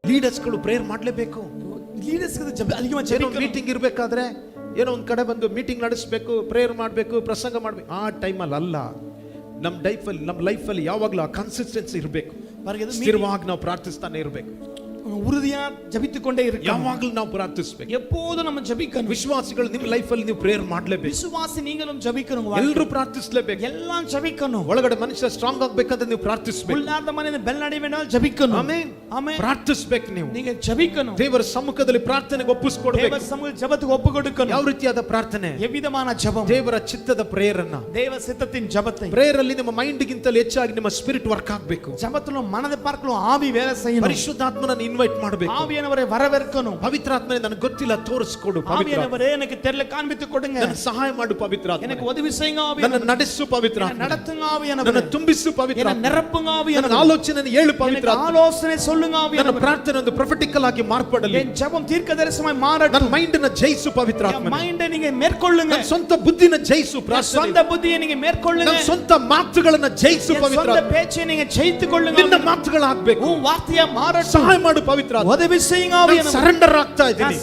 Leaders ಗಳು prayer ಮಾಡಲೇಬೇಕು. Leaders ಅಧಿಕವಾಗಿ ಜಪಿಕணும். ಮೀಟಿಂಗ್ ಇರಬೇಕಾದ್ರೆ ಏನೋ ಒಂದ್ ಕಡೆ ಬಂದು ಮೀಟಿಂಗ್ ನಡೆಸಬೇಕು, ಪ್ರೇಯರ್ ಮಾಡಬೇಕು, ಪ್ರಸಂಗ ಮಾಡಬೇಕು, ಆ ಟೈಮಲ್ಲಿ ಅಲ್ಲ. ನಮ್ಮ ಲೈಫಲ್ಲಿ ಯಾವಾಗಲೂ ಆ ಕನ್ಸಿಸ್ಟೆನ್ಸಿ ಇರಬೇಕು. ಸ್ಥಿರವಾಗಿ ನಾವು ಪ್ರಾರ್ಥಿಸ್ತಾನೆ ಇರಬೇಕು. ಉறுதியா ஜெபித்துக்கொண்டே இருக்கணும். ಯಾವಾಗಲೂ ನಾವು ಪ್ರಾರ್ಥಿಸಬೇಕು. எப்போதும் நம்ம ஜெபிக்கணும். ವಿಶ್ವಾಸಿಗಳು ನಿಮ್ಮ ಲೈಫಲ್ಲಿ ನೀವು ಪ್ರೇಯರ್ ಮಾಡಲೇಬೇಕು. ವಿಶ್ವಾಸಿ ನೀங்களும் ஜெபிக்கணும். ಎಲ್ಲರೂ ಪ್ರಾರ್ಥಿಸಲೇಬೇಕು. எல்லாம் ஜெபிக்கணும். ಒಳಗಡೆ ಮನುಷ್ಯ ಸ್ಟ್ರಾಂಗ್ ಆಗಬೇಕಂತ ನೀವು ಪ್ರಾರ್ಥಿಸಬೇಕು. உள்ளார்ந்த மனிதன் பெலனடைய வேண்டாம் ஜெபிக்கணும். ಆಮೆನ್. ಆಮೆನ್. ಪ್ರಾರ್ಥಿಸಬೇಕು. ನೀವು ஜெபிக்கணும். ದೇವರ ಸಮ್ಮುಖದಲ್ಲಿ ಪ್ರಾರ್ಥನೆಗೆ ಒಪ್ಪಿಸಿಕೊಡಬೇಕು. ದೇವರ ಸಮ್ಮುಖದಲ್ಲಿ ಜಪಕ್ಕೆ ಒಪ್ಪು ಕೊಡಬೇಕು. ಯಾವ ರೀತಿಯಾದ ಪ್ರಾರ್ಥನೆ? ಎವಿಧமான ಜಪಂ. ದೇವರ ಚಿತ್ತದ ಪ್ರೇಯರ್ ಅನ್ನ, ದೇವ ಚಿತ್ತத்தின் ಜಪத்தை. ಪ್ರೇಯರ್ ಅಲ್ಲಿ ನಿಮ್ಮ ಮೈಂಡ್ ಗಿಂತಲೂ ಹೆಚ್ಚಾಗಿ ನಿಮ್ಮ ಸ್ಪಿರಿಟ್ ವರ್ಕ್ ಆಗಬೇಕು. ಜಪದಲ್ಲಿ ಮನದ ಪಾರ್ಕಲು ಆವಿ ವೇಲೆ செய்யணும். ಪರಿಶುದ್ಧಾತ್ಮನನ್ನು ಇನ್ವೈಟ್ ಮಾಡಬೇಕು. ಆವಿಯಾನವರೇ ವರವೇರ್ಕணும். ಪವಿತ್ರಾತ್ಮನೇ ನನಗೆ ಗೊತ್ತಿಲ್ಲ ತೋರಿಸಿಕೊಡು. ಆವಿಯಾನವರೇ ನನಗೆ ತೆರಳ ಕಾಣ್ಬಿಟ್ಟು ಕೊಡುங்க. ನನಗೆ ಸಹಾಯ ಮಾಡು ಪವಿತ್ರಾತ್ಮನೇ. எனக்கு உதவி செய்யுங்க ஆவியானவரೇ. ನನ್ನ ನಡೆಸು ಪವಿತ್ರಾತ್ಮನೇ. நடத்துங்க ஆவியானவரೇ. ನನ್ನ ತುಂಬಿಸು ಪವಿತ್ರಾತ್ಮನೇ. ನನ್ನ ನಿರಪ್ಪುங்க ಆವಿಯಾನವರೇ. ನನ್ನ ಆಲೋಚನೆಯನ್ನು ಹೇಳು ಪವಿತ್ರಾತ್ಮನೇ. ಆಲೋಚನೆ சொல்லுங்க ಆವಿಯಾನವರೇ. ನನ್ನ ಪ್ರಾರ್ಥನೆ ಒಂದು ಪ್ರೊಫೆಟಿಕಲ್ ಆಗಿ ಮಾರ್ಪಡಲಿ. ಎನ್ ಜಪಂ ದೀರ್ಘದರ್ಶನವಾಗಿ ಮಾರட்டும். ನನ್ನ ಮೈಂಡ್ ಅನ್ನು ಜಯಿಸು ಪವಿತ್ರಾತ್ಮನೇ. ಮೈಂಡ್ ನಿಮಗೆ ಮೇರ್ಕೊಳ್ಳುங்க. ನನ್ನ ಸ್ವಂತ ಬುದ್ಧಿನ ಜಯಿಸು ಪ್ರಾರ್ಥನೆ. ಸ್ವಂತ ಬುದ್ಧಿಯನ್ನು ನಿಮಗೆ ಮೇರ್ಕೊಳ್ಳುங்க. ನನ್ನ ಸ್ವಂತ ಮಾತುಗಳನ್ನು ಜಯಿಸು ಪವಿತ್ರಾತ್ಮನೇ. ಸ್ವಂತ ಪೇಚನ್ನು ನಿಮಗೆ ಜಯಿಸಿಕೊಳ್ಳುங்க. ನಿನ್ನ ಮಾತುಗಳಾಗಬೇಕು. ಓ ವಾರ್ತೆಯ ಮಾರட்டும். ಸಹಾಯ ಮಾಡು ಪವಿತ್ರಾತ್ಮನೇ. ಉದವಿ செய்யுங்க ಆವಿಯಾನವರೇ. ಸರೆಂಡರ್ ಆಗ್ತಾ ಇದ್ದೀನಿ.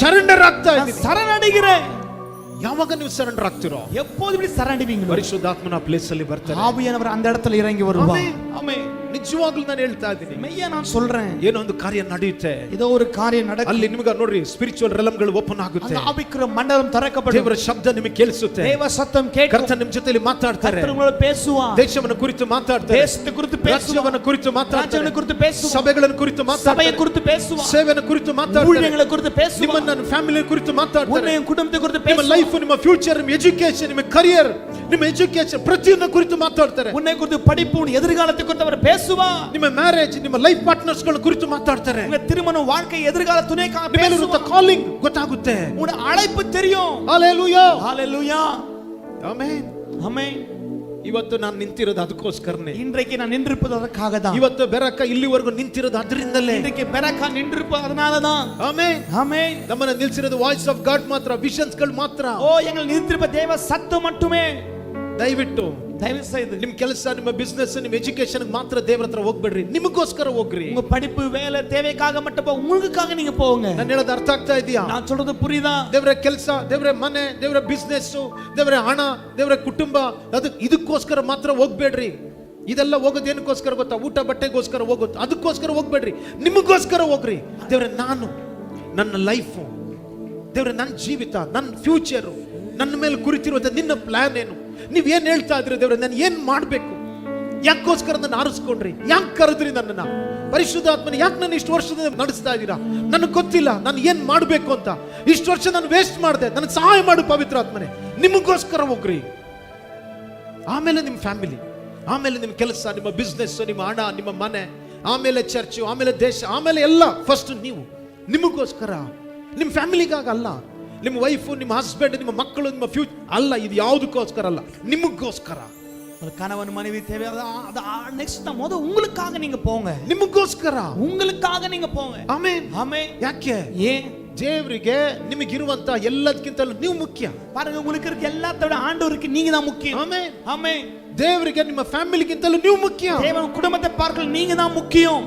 ಸರೆಂಡರ್ ಆಗ್ತಾ ಇದ್ದೀನಿ. ಯಾವಾಗ ನೀವು ಸರೆಂಡರ್ ಆಗ್ತಿರೋ? எப்போது இப்படி சரண்டீங்க? ಪರಿಶುದ್ಧಾತ್ಮನ ಪ್ಲೇಸ್ ಅಲ್ಲಿ ಬರ್ತಾರೆ. ஆவியானவர் அந்த இடத்துல இறங்கி வருவார். ஆமென். ನಿಜವಾಗ್ಲೂ ನಾನು ಹೇಳ್ತಾ ಇದ್ದೀನಿ, ಮೆಯ್ಯ ನಾನು சொல்றேன். ಏನೋ ಒಂದು ಕಾರ್ಯ ನಡೆಯುತ್ತೆ. ಇದೋ ಒಂದು ಕಾರ್ಯ ನಡೆಯುತ್ತೆ. ಅಲ್ಲಿ ನಿಮಗೆ ನೋಡ್ರಿ ಸ್ಪಿರಿಚುವಲ್ ರೆಲಮ್ಗಳು ಓಪನ್ ಆಗುತ್ತೆ. ಆವಿಕ್ರ ಮಂಡಲಂ ತೆರೆಕಪಡುತ್ತೆ. ದೇವರ ಶಬ್ದ ನಿಮಗೆ ಕೇಳಿಸುತ್ತೆ. ದೇವ ಸತ್ತಂ ಕೇಳಿ ಕರ್ತನ ನಿಮ್ಮ ಜೊತೆಯಲ್ಲಿ ಮಾತಾಡ್ತಾರೆ. ಕರ್ತನು ಪೇಸುವ. ದೇಶವನ್ನು ಕುರಿತು ಮಾತಾಡ್ತಾರೆ. ದೇಶದ ಕುರಿತು ಪೇಸುವ. ರಾಜ್ಯವನ್ನು ಕುರಿತು ಮಾತಾಡ್ತಾರೆ. ರಾಜ್ಯವನ್ನು ಕುರಿತು ಪೇಸುವ. ಸಭೆಗಳನ್ನು ಕುರಿತು ಮಾತಾಡ್ತಾರೆ. ಸಭೆಯ ಕುರಿತು ಪೇಸುವ. ಸೇವೆಯನ್ನು ಕುರಿತು ಮಾತಾಡ್ತಾರೆ. ಊಳಿಗಳ ಕುರಿತು ಪೇಸುವ. ನಿಮ್ಮ ಫ್ಯಾಮಿಲಿ ಕುರಿತು ಮಾತಾಡ್ತಾರೆ. ನಿಮ್ಮ ಕುಟುಂಬದ ಕುರಿತು ಪೇಸುವ. ನಿಮ್ಮ ಲೈಫ್, ನಿಮ್ಮ ಫ್ಯೂಚರ್, ನಿಮ್ಮ ಎಜುಕೇಶನ್, ನಿಮ್ಮ ಕರಿಯರ್, ನಿಮ್ಮ ಎಜುಕೇಶನ್ ಪ್ರತಿಯೊಂದು ಕುರಿತು ಮಾತಾಡ್ತಾರೆ. ಉನ್ನೆ ಕುರಿತು ಪಡಿಪು ಎದುರುಗಾಲத்தை ಕುರಿತು ಅವರು ಪೇಸುವ. ನಿಮ್ಮ ಮ್ಯಾರೇಜ್, ನಿಮ್ಮ ಲೈಫ್ ಪಾರ್ಟ್ನರ್ಸ್ ಗಳ ಕುರಿತು ಮಾತಾಡ್ತಾರೆ. ನಿಮ್ಮ ತಿರುಮನ வாழ்க்கை ಎದುರುಗಾಲ ತುಣೆಕಾಗ ನಿಮ್ಮೆಲ್ಲರ ಕಾಲಿಂಗ್ ಗೊತ್ತಾಗುತ್ತೆ. ಉನ್ನ ಅழைப்பு தெரியும். Hallelujah, hallelujah, amen, amen. ಇವತ್ತು ನಾನು ನಿಂತಿರೋದು ಅದಕ್ಕೋಸ್ಕರನೇ. இன்றைக்கு நான் நின்றிருப்பது அதற்காக தான். ಇವತ್ತು ಬೆರಕ ಇಲ್ಲಿವರೆಗೂ ನಿಂತಿರೋದು ಅದರಿಂದಲೇ. இன்றைக்கு ಬೆರಕ நின்றிருப்பது அதனால தான். Amen, amen. ನಮ್ಮನ್ನ ನಿಲ್ಲಿಸಿರೋದು ವಾಯ್ಸ್ ಆಫ್ ಗಾಡ್ ಮಾತ್ರ, ವಿಷನ್ಸ್ ಗಳು ಮಾತ್ರ. ಓ ಎಂಗಳು ನಿಂತಿರುವ ದೇವ ಸತ್ತು ಮಟ್ಟುಮೇ. ದಯವಿಟ್ಟು ದಯವಿಟ್ಟು ನಿಮ್ಮ ಕೆಲಸ, ನಿಮ್ಮ ಬಿಸ್ನೆಸ್, ನಿಮ್ಮ ಎಜುಕೇಶನ್ ಮಾತ್ರ ದೇವರ ಹತ್ರ ಹೋಗ್ಬೇಡ್ರಿ. ನಿಮಗೋಸ್ಕರ ಹೋಗ್ರಿ. உங்க படிப்பு வேலை தேவைக்காக மட்டும் போ, உங்களுக்காக நீங்க போங்க. ನಾನು ಹೇಳೋದು ಅರ್ಥ ಆಗ್ತಾ ಇದೆಯಾ? ನಾನು சொல்றது புரியுதா? ದೇವರ ಕೆಲಸ, ದೇವರ ಮನೆ, ದೇವರ ಬಿಸ್ನೆಸ್, ದೇವರ ಹಣ, ದೇವರ ಕುಟುಂಬ, ಅದು ಇದಕ್ಕೋಸ್ಕರ ಮಾತ್ರ ಹೋಗ್ಬೇಡ್ರಿ. ಇದೆಲ್ಲ ಹೋಗೋದು ಏನಕ್ಕೋಸ್ಕರ ಗೊತ್ತಾ? ಊಟ ಬಟ್ಟೆಗೋಸ್ಕರ ಹೋಗೋದು, ಅದಕ್ಕೋಸ್ಕರ ಹೋಗ್ಬೇಡ್ರಿ. ನಿಮಗೋಸ್ಕರ ಹೋಗ್ರಿ. ದೇವರ ನಾನು, ನನ್ನ ಲೈಫು, ದೇವರ ನನ್ನ ಜೀವಿತ, ನನ್ನ ಫ್ಯೂಚರು, ನನ್ನ ಮೇಲೆ ಕುರಿತಿರುವಂತ ನಿನ್ನ ಪ್ಲಾನ್ ಏನು? ನೀವೇನ್ ಹೇಳ್ತಾ ಇದ್ರಿ ದೇವ್ರೆ? ನಾನು ಏನ್ ಮಾಡ್ಬೇಕು? ಯಾಕೋಸ್ಕರ ನನ್ನ ಆರಿಸ್ಕೊಂಡ್ರಿ? ಯಾಕೆ ಕರೆದ್ರಿ ನನ್ನನ್ನ? ಪರಿಶುದ್ಧಾತ್ಮನ ಯಾಕೆ ನನ್ನ ಇಷ್ಟು ವರ್ಷದಿಂದ ನಡೆಸ್ತಾ ಇದ್ದೀರಾ? ನನಗೆ ಗೊತ್ತಿಲ್ಲ ನಾನು ಏನ್ ಮಾಡ್ಬೇಕು ಅಂತ. ಇಷ್ಟು ವರ್ಷ ನಾನು ವೇಸ್ಟ್ ಮಾಡಿದೆ. ನನಗೆ ಸಹಾಯ ಮಾಡು ಪವಿತ್ರಾತ್ಮನೆ. ನಿಮಗೋಸ್ಕರ ಹೋಗ್ರಿ. ಆಮೇಲೆ ನಿಮ್ಮ ಫ್ಯಾಮಿಲಿ, ಆಮೇಲೆ ನಿಮ್ಮ ಕೆಲಸ, ನಿಮ್ಮ ಬಿಸ್ನೆಸ್, ನಿಮ್ಮ ಹಣ, ನಿಮ್ಮ ಮನೆ, ಆಮೇಲೆ ಚರ್ಚ್, ಆಮೇಲೆ ದೇಶ, ಆಮೇಲೆ ಎಲ್ಲ. ಫಸ್ಟ್ ನೀವು ನಿಮಗೋಸ್ಕರ, ನಿಮ್ಮ ಫ್ಯಾಮಿಲಿಗಾಗ ಅಲ್ಲ. ನಿಮ್ಮ ವೈಫು, ನಿಮ್ಮ ಹಸ್ಬೆಂಡ್, ನಿಮ್ಮ ಮಕ್ಕಳು, ನಿಮ್ಮ ಫ್ಯೂಚರ್ ಅಲ್ಲ. ಇದು ಯಾವುದಕ್ಕೋಸ್ಕರ ಅಲ್ಲ, ನಿಮಗೋಸ್ಕರ. கணவன் மனைவி தேவை, நெக்ஸ்ட் ಮೊದಲು உங்களுக்காக நீங்க போங்க. ನಿಮಗೋಸ್ಕರ, உங்களுக்காக நீங்க போங்க. Amen, amen. ಯಾಕೆ? ஏன்? ದೇವರಿಗೆ ನಿಮಗಿರುವಂತ ಎಲ್ಲದಕ್ಕಿಂತಲೂ ನೀವು ಮುಖ್ಯ. பாருங்க, உங்களுக்கு இருக்க எல்லாத்தோட ஆண்டவருக்கு நீங்க தான் முக்கியம். ಆಮೆನ್, ஆமென். ದೇವರಿಗೆ ನಿಮ್ಮ ಫ್ಯಾಮಿಲಿಗಿಂತಲೂ ನೀವು ಮುಖ್ಯ. தேவன் குடும்பத்தை பார்க்க நீங்க தான் முக்கியம்.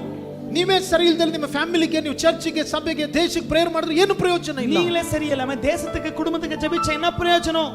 ನೀವೇ ಸರಿ ಇಲ್ದಲ್ಲಿ ನಿಮ್ಮ ಫ್ಯಾಮಿಲಿಗೆ, ನೀವು ಚರ್ಚಿಗೆ, ಸಭೆಗೆ, ದೇಶಕ್ಕೆ ಪ್ರೇಯರ್ ಮಾಡಿದ್ರೆ ಏನು ಪ್ರಯೋಜನ ಇಲ್ಲ. ನೀங்களே ಸರಿಯಲ್ಲ, ದೇಶಕ್ಕೆ ಕುಟುಂಬಕ್ಕೆ ಜಪಿച്ച என்ன பிரயோஜனம்?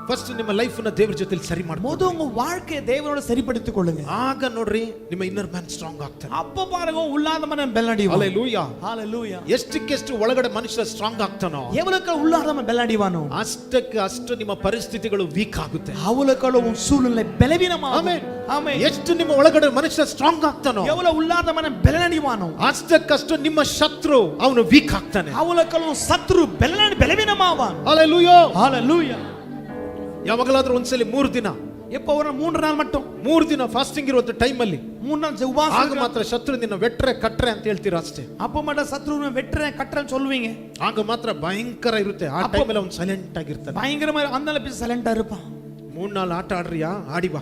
ಫಸ್ಟ್ ನಿಮ್ಮ ಲೈಫ್ ನ ದೇವರ ಜೊತೆ ಸರಿ ಮಾಡಿ, ಮೊದಲು ಉங்க வாழ்க்கையை தேவனோட சரிப்படுத்திಕೊಳ್ಳுங்க. ಆಗ ನೋಡ್ರಿ ನಿಮ್ಮ ಇನ್ನರ್ ಮ್ಯಾನ್ ಸ್ಟ್ರಾಂಗ್ ಆಗ್ತಾನೆ. அப்ப பாருங்க உள்ளாத மனம் பெலனடிவான். Hallelujah, hallelujah. ಎಷ್ಟಕ್ಕೆಷ್ಟು ಒಳಗಡೆ ಮನುಷ್ಯ ಸ್ಟ್ರಾಂಗ್ ಆಗ್ತಾನೋ, எவ்வளவுக்கு உள்ளாத மனம் பெலனடிவானோ ಅಷ್ಟಕ್ಕೆ ಅಷ್ಟು ನಿಮ್ಮ ಪರಿಸ್ಥಿತಿಗಳು ವೀಕ್ ಆಗುತ್ತೆ. அவ்வளவுக்கு உன் சூழ்நிலை பலவீனமாகும். Amen, amen. ಎಷ್ಟು ನಿಮ್ಮ ಒಳಗಡೆ ಮನುಷ್ಯ ಸ್ಟ್ರಾಂಗ್ ಆಗ್ತಾನೋ, எவ்வளவு உள்ளாத மனம் பெலனடிவானோ, ಅಷ್ಟಕ್ಕಷ್ಟು ನಿಮ್ಮ ಶತ್ರು ಅವನು ವೀಕ್ ಆಗ್ತಾನೆ. அவ்வளவுக்கு சத்ரு பலவீனமாவான். Hallelujah, hallelujah. ಯಾವಾಗಲಾದ್ರೂ ಒಂದ್ಸಲಿ 3 ದಿನ, எப்போ ஒரு 3 நாள் மட்டும், 3 ದಿನ ಫಾಸ್ಟಿಂಗ್ ಇರುವಂತ ಟೈಮ್ ಅಲ್ಲಿ 3 ನಾள் ಉಪವಾಸ, ಆಗ ಮಾತ್ರ ಶತ್ರು ನಿನ್ನ ವೆಟ್ರೆ ಕಟ್ರೆ ಅಂತ ಹೇಳ್ತೀರಾ ಅಷ್ಟೇ. அப்ப மட்டும் சத்ருவை வெட்றே கட்டறன்னு சொல்லுவீங்க. ಆಗ ಮಾತ್ರ ಭಯಂಕರ ಇರುತ್ತೆ. ಆ ಟೈಮ್ ಅಲ್ಲಿ ಅವನು ಸೈಲೆಂಟ್ ಆಗಿರ್ತಾನೆ. பயங்கரமா அந்தல போய் ಸೈಲೆಂಟ್ இருப்பான். 3 ನಾள் ಆಟ ಆಡ್ರಿಯಾ, ಆಡಿ ಬಾ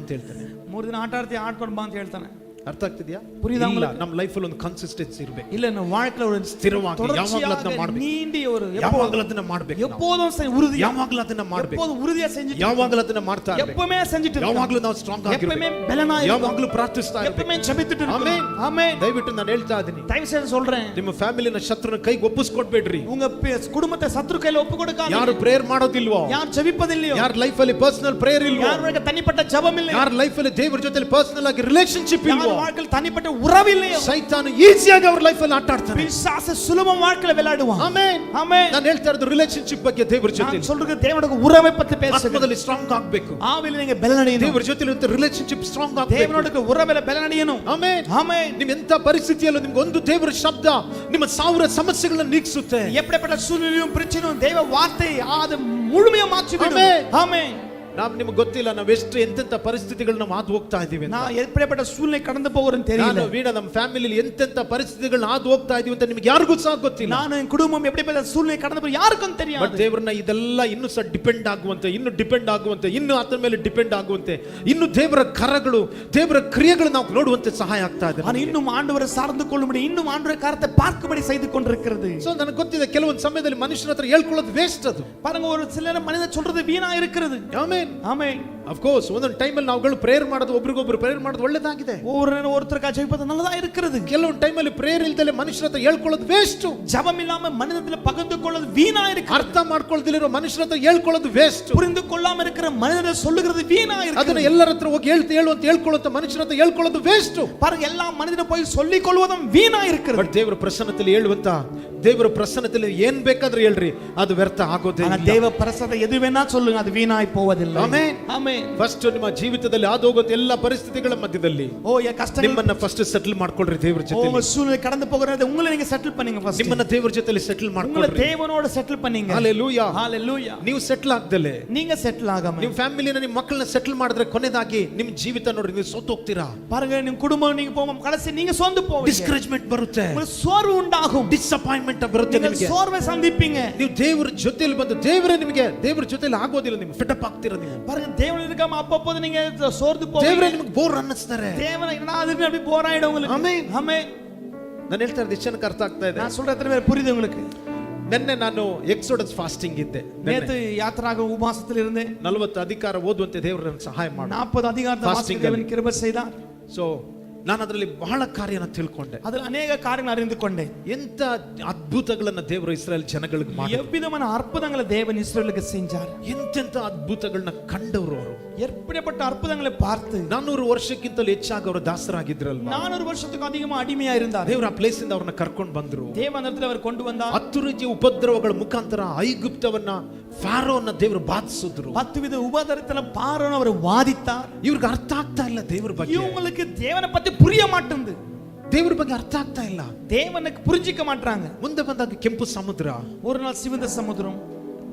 ಅಂತ ಹೇಳ್ತಾನೆ. 3 ದಿನ ಆಟ ಆಡ್ತೀಯ, ಆಡ್ಕೊಂಡು ಬಾ ಅಂತ ಹೇಳ್ತಾನೆ. ಅರ್ಥ ಆಗ್ತಿದ್ಯಾ? புரியுதா ಇಲ್ಲ, உங்களுக்கு? ನಮ್ಮ ಲೈಫಲ್ಲಿ ಒಂದು ಕನ್ಸಿಸ್ಟೆನ್ಸಿ ಇರಬೇಕು. இல்ல நம்ம வாழ்க்கையில ஒரு ಸ್ಥಿರವಾಗಿ ಯಾವಾಗಲೂ தொடர்ச்சியாக ಅದನ್ನ ಮಾಡಬೇಕು, நீண்டி ஒரு ಯಾವಾಗಲೂ ಅದನ್ನ ಮಾಡಬೇಕು, எப்போதும் உறுதி, ಯಾವಾಗಲೂ ಅದನ್ನ ಮಾಡಬೇಕು, எப்போதும் உறுதியா செஞ்சுட்டு, ಯಾವಾಗಲೂ ಅದನ್ನ ಮಾಡ್ತಾ ಇರಬೇಕು, எப்பவுமே செஞ்சுட்டு, ಯಾವಾಗಲೂ ನಾವು ಸ್ಟ್ರಾಂಗ್ எப்பவுமே ಆಗಿರಬೇಕು, பலனா ಯಾವಾಗಲೂ ಪ್ರಾರ್ಥಿಸ್ತಾ ಇರಬೇಕು. எப்பவுமே ஜெபித்துட்டு ಆಮೆನ್. இருக்கணும். ஆமென். ದಯವಿಟ್ಟು ನಾನು ಹೇಳ್ತಾ ಇದ್ದೀನಿ, தயவு செய்து சொல்றேன், ನಿಮ್ಮ ಫ್ಯಾಮಿಲಿನ ಶತ್ರುನ ಕೈಗೆ ಒಪ್ಪಿಸ್ಕೊಡ್ಬೇಡ್ರಿ. உங்க குடும்பத்தை சத்துரு கையில ஒப்பு கொடுக்காதீங்க. ಯಾರು ಪ್ರೇಯರ್ ಮಾಡೋದಿಲ್ವೋ, யார் ஜெபிப்பதில்லையோ, ಯಾರ ಲೈಫ್ ಅಲ್ಲಿ ಪರ್ಸನಲ್ ಪ್ರೇಯರ್ ಇಲ್ವೋ, யாரோட தனிப்பட்ட ஜெபம் இல்லையோ, ಯಾರ ಲೈಫ್ ಅಲ್ಲಿ ದೇವರ ಜೊತೆ ಪರ್ಸನಲ್ ಆಗಿ ರಿಲೇಶನ್ಶಿಪ್ ಇಲ್ವೋ, யார் வாழ்க்கையில தனிப்பட்ட உறவு இல்லையೋ, ಸೈತಾನ ಈಸಿಯಾಗಿ ಅವ್ರ ಲೈಫ್ ಅಲ್ಲಿ ಆಟ ಆಡ್ತಾನೆ. பிசாசு சுலபமா வாழ்க்கையில விளையாடுவான். ಆಮೆನ್. ஆமென். ನಾನು ಹೇಳ್ತಾ ಇರೋದು ರಿಲೇಶನ್ಶಿಪ್ ಬಗ್ಗೆ ದೇವರ ಜೊತೆ. நான் சொல்றது தேவனோட உறவை பத்தி பேசுறேன். ಆತ್ಮದಲ್ಲಿ ಸ್ಟ್ರಾಂಗ್ ಆಗಬೇಕು, ஆவியில நீங்க பலனடையணும். ದೇವರ ಜೊತೆ ಇರುವಂತ ರಿಲೇಶನ್ಶಿಪ್ ಸ್ಟ್ರಾಂಗ್ ಆಗಬೇಕು. தேவனோட உறவில பலனடையணும். ಆಮೆನ್. ஆமென். ನಿಮ್ಮ ಎಂತ ಪರಿಸ್ಥಿತಿಯಲ್ಲೂ ನಿಮ್ಗೆ ಒಂದು ದೇವರ ಶಬ್ದ ನಿಮ್ಮ 1000 ಸಮಸ್ಯೆಗಳನ್ನು ನೀಗಿಸುತ್ತೆ. எப்படிப்பட்ட சூழ்நிலையும் பிரச்சனையும் தேவ வார்த்தை அது முழுமையா மாற்றி விடும். ஆமென். ஆமென். ನಿಮ್ಗೆ ಗೊತ್ತಿಲ್ಲ ನಾವು ಎಷ್ಟು ಎಂತೆಂತ ಪರಿಸ್ಥಿತಿಗಳನ್ನ ನಾವು ಹಾದು ಹೋಗ್ತಾ ಇದೀವಿ ಅಂತ. நான் எப்படிப்பட்ட சூழ்நிலை கடந்து போகிறேன்னு தெரியல. ನಾನು ವೀಣ ನಮ್ಮ ಫ್ಯಾಮಿಲಿಯಲ್ಲಿ ಎಂತೆಂತ ಪರಿಸ್ಥಿತಿಗಳನ್ನ ಹಾದು ಹೋಗ್ತಾ ಇದೀವಿ ಅಂತ ನಿಮ್ಗೆ ಯಾರಿಗೂ ಸಹ ಗೊತ್ತಿಲ್ಲ. ನಾನು என் குடும்பம் எப்படிப்பட்ட சூழ்நிலை கடந்து போய் யாருக்கும் தெரியாது. ಬಟ್ ದೇವರನ್ನ ಇದೆಲ್ಲ ಇನ್ನೂ ಸಹ ಡಿಪೆಂಡ್ ಆಗುವಂತೆ, ಇನ್ನು ಆತನ ಮೇಲೆ ಡಿಪೆಂಡ್ ಆಗುವಂತೆ, ಇನ್ನು ದೇವರ ಕರಗಳು, ದೇವರ ಕ್ರಿಯೆಗಳು ನಾವು ನೋಡುವಂತೆ ಸಹಾಯ ಆಗ್ತಾ ಇದೆ. ನಾನು ಇನ್ನೂ ಆண்டವரை சார்ந்து கொள்ளும்படி, இன்னும் ஆண்டவரை காரியத்தை பார்க்கும்படி செய்து கொண்டிருக்கிறது. ಸೊ ನನಗೆ ಗೊತ್ತಿದೆ, ಕೆಲವೊಂದು ಸಮಯದಲ್ಲಿ ಮನುಷ್ಯರ ಹತ್ರ ಹೇಳ್ಕೊಳ್ಳೋದು ವೇಸ್ಟ್. ಅದು பாருங்க, ஒரு சிலர் மனிதன் சொல்றது வீணா இருக்கிறது. ಆಮೆನ್. ஆமென். ಆಫ್ ಕೋರ್ಸ್ ಒಂದೊಂದು ಟೈಮಲ್ಲಿ ನಾವುಗಳು ಪ್ರೇಯರ್ ಮಾಡೋದು, ಒಬ್ರಿಗೊಬ್ರು ಪ್ರೇಯರ್ ಮಾಡೋದು ಒಳ್ಳೆದಾಗಿದೆ. ஒருத்தருக்கு ஜெபிப்பது நல்லதா இருக்கிறது. ಕೆಲವೊಂದು ಟೈಮಲ್ಲಿ ಪ್ರೇಯರ್ ಇಲ್ದಲೆ ಮನುಷ್ಯರ ಹತ್ರ ಹೇಳ್ಕೊಳ್ಳೋದು ವೇಸ್ಟ್. ஜெபம் இல்லாம மனிதத்துல பகிர்ந்து கொள்வது வீணா இருக்கு. ಅರ್ಥ ಮಾಡ್ಕೊಳ್ಳದಿರೋ ಮನುಷ್ಯರ ಹತ್ರ ಹೇಳ್ಕೊಳ್ಳೋದು ವೇಸ್ಟ್. புரிந்து கொள்ளாம இருக்கிற மனிதர் சொல்லுகிறது வீணா இருக்கு. ಅದನ್ನ ಎಲ್ಲರ ಹತ್ರ ಹೋಗಿ ಹೇಳ್ಕೊಳ್ಳುವಂತ ಮನುಷ್ಯರ ಹತ್ರ ಹೇಳ್ಕೊಳ್ಳೋದು ವೇಸ್ಟ್. பாருங்க, எல்லா மனிதனும் போய் சொல்லிக் கொள்வதும் வீணா இருக்கிறது. ಬಟ್ ದೇವರ ಪ್ರಸನ್ನತೆಯಲ್ಲಿ ಹೇಳುವಂತ, ದೇವರ ಪ್ರಸನ್ನತೆಯಲ್ಲಿ ಏನ್ ಬೇಕಾದ್ರೂ ಹೇಳ್ರಿ, ಅದು ವ್ಯರ್ಥ ಆಗೋದೇ ஆனா ಇಲ್ಲ. தேவ பிரசன்னத்தை எது வேணா சொல்லுங்க, அது வீணாய் போவதில்லை. ಆಮೆನ್. ஆமென். ಫಸ್ಟ್ ನಿಮ್ಮ ಜೀವಿತದಲ್ಲಿ ಹಾದು ಹೋಗುವಂತ ಎಲ್ಲ ಪರಿಸ್ಥಿತಿಗಳ ಮಧ್ಯದಲ್ಲಿ கஷ்டங்கள் ನಿಮ್ಮನ್ನ ಫಸ್ಟ್ ಸೆಟಲ್ ಮಾಡ್ಕೊಳ್ರಿ ದೇವರ ಜೊತೆ. உங்க சூழ்நிலை கடந்து போகிறது உங்களை நீங்க செட்டில் பண்ணீங்க. ஃபர்ஸ்ட் ನಿಮ್ಮನ್ನ ದೇವರ ಜೊತೆಲಿ ಸೆಟಲ್ உங்களை ಮಾಡ್ಕೊಳ್ರಿ. தேவனோட செட்டில் பண்ணீங்க. ಹalleluya. ஹalleluya. ನೀವು ಸೆಟಲ್ ಆಗ್ದಲೆ, நீங்க செட்டில் ஆகாம ನಿಮ್ಮ ಫ್ಯಾಮಿಲಿನ ನಿಮ್ಮ ಮಕ್ಕಳನ್ನ ಸೆಟಲ್ ಮಾಡಿದ್ರೆ ಕೊನೆದಾಗಿ ನಿಮ್ಮ ಜೀವಿತ ನೋಡ್ರಿ ನೀವು ಸೋತು ಹೋಗ್ತೀರಾ. பாருங்க, ನಿಮ್ಮ குடும்பம் நீங்க போவோம், கடைசி நீங்க சோர்ந்து போவீங்க. ಡಿಸ್ಕರೇಜ್ಮೆಂಟ್ ಬರುತ್ತೆ, உங்களுக்கு சோர்வு உண்டாகும், ಡಿಸಪಾಯಿಂಟ್ಮೆಂಟ್ ಬರುತ್ತೆ, ನಿಮಗೆ சோர்வை சந்திப்பீங்க. ನೀವು ದೇವರ ಜೊತೆಲಿ ಬಂದು ದೇವರೇ ನಿಮಗೆ ದೇವರ ಜೊತೆಲಿ ಆಗೋದಿಲ್ಲ, ನಿಮಗೆ ಫಿಟ್ ಅಪ್ ಆಗ್ತೀರಾ. ನೀವು பாருங்க, தேவன் இருக்காம அப்பப்போது நீங்க சோர்ந்து போவீங்க. ದೇವರೇ ನಿಮಗೆ ಬೋರ್ ಅನ್ನಿಸ್ತಾರೆ. தேவன் என்னடா அதுக்கு அப்படி போர் ஆயிடும் உங்களுக்கு. ಆಮೆನ್. ஆமென். ನಾನು ಹೇಳ್ತಾ ಇರೋದು ಎಷ್ಟು ಜನಕ್ಕೆ ಅರ್ಥ ಆಗ್ತಾ ಇದೆ? நான் சொல்ற எத்தனை பேர் புரியுது உங்களுக்கு? ನಿನ್ನೆ ನಾನು ಎಕ್ಸೋಡಸ್ ಫಾಸ್ಟಿಂಗ್ ಇದ್ದೆ. நேத்து யாத்திராக உபவாசத்தில் இருந்தேன். 40 ಅಧಿಕಾರ ಓದುವಂತೆ ದೇವರು ನನಗೆ ಸಹಾಯ ಮಾಡಿ 40 அதிகாரத்தை வாசிக்க தேவன் கிருபை செய்தார். ಸೊ ನಾನು ಅದರಲ್ಲಿ ಬಹಳ ಕಾರ್ಯನ ತಿಳ್ಕೊಂಡೆ. அதில் ಅನೇಕ ಕಾರ್ಯಗಳನ್ನು அறிந்து கொண்டேன். ಎಂತ ಅದ್ಭುತಗಳನ್ನ ದೇವರು ಇಸ್ರಾಯೇಲ್ ಜನಗಳಿಗೆ ಮಾಡಿದ್ರು. எவ்விதமான அற்புதங்களை தேவன் இஸ்ரவேலுக்கு செஞ்சார். ಎಂತೆಂತ ಅದ್ಭುತಗಳನ್ನ ಕಂಡವರು ಅವರು. எப்படிப்பட்ட அற்புதங்களை பார்த்து 400 ವರ್ಷಕ್ಕಿಂತಲೂ ಹೆಚ್ಚಾಗಿ ಅವರು ದಾಸರಾಗಿದ್ರಲ್ವಾ. 400 வருஷத்துக்கு அதிகமா அடிமையா இருந்தார். ದೇವರು ಆ ಪ್ಲೇಸ್ ಇಂದ ಅವ್ರನ್ನ ಕರ್ಕೊಂಡು ಬಂದ್ರು. தேவனிடத்தில் அவர் கொண்டு வந்தார். 10 ರೀತಿಯ ಉಪದ್ರವಗಳ ಮುಖಾಂತರ ಐಗುಪ್ತವನ್ನ ಫಾರೋನ ದೇವರು ಬಾಧಿಸಿದ್ರು. 10 வித உபದ್ರವத்துல பார்வோன் அவர் வாதித்தார். ಇವ್ರಿಗೆ ಅರ್ಥ ಆಗ್ತಾ ಇಲ್ಲ ದೇವರ ಬಗ್ಗೆ. இவங்களுக்கு தேவனை பத்தி புரிய மாட்டேங்குது. ದೇವರ ಬಗ್ಗೆ ಅರ್ಥ ಆಗ್ತಾ ಇಲ್ಲ. தேவனுக்கு புரிஞ்சிக்க மாட்டாங்க. ಮುಂದೆ ಬಂದಾಗ ಕೆಂಪು ಸಮುದ್ರ, ஒரு நாள் சிவந்த சமுத்திரம்.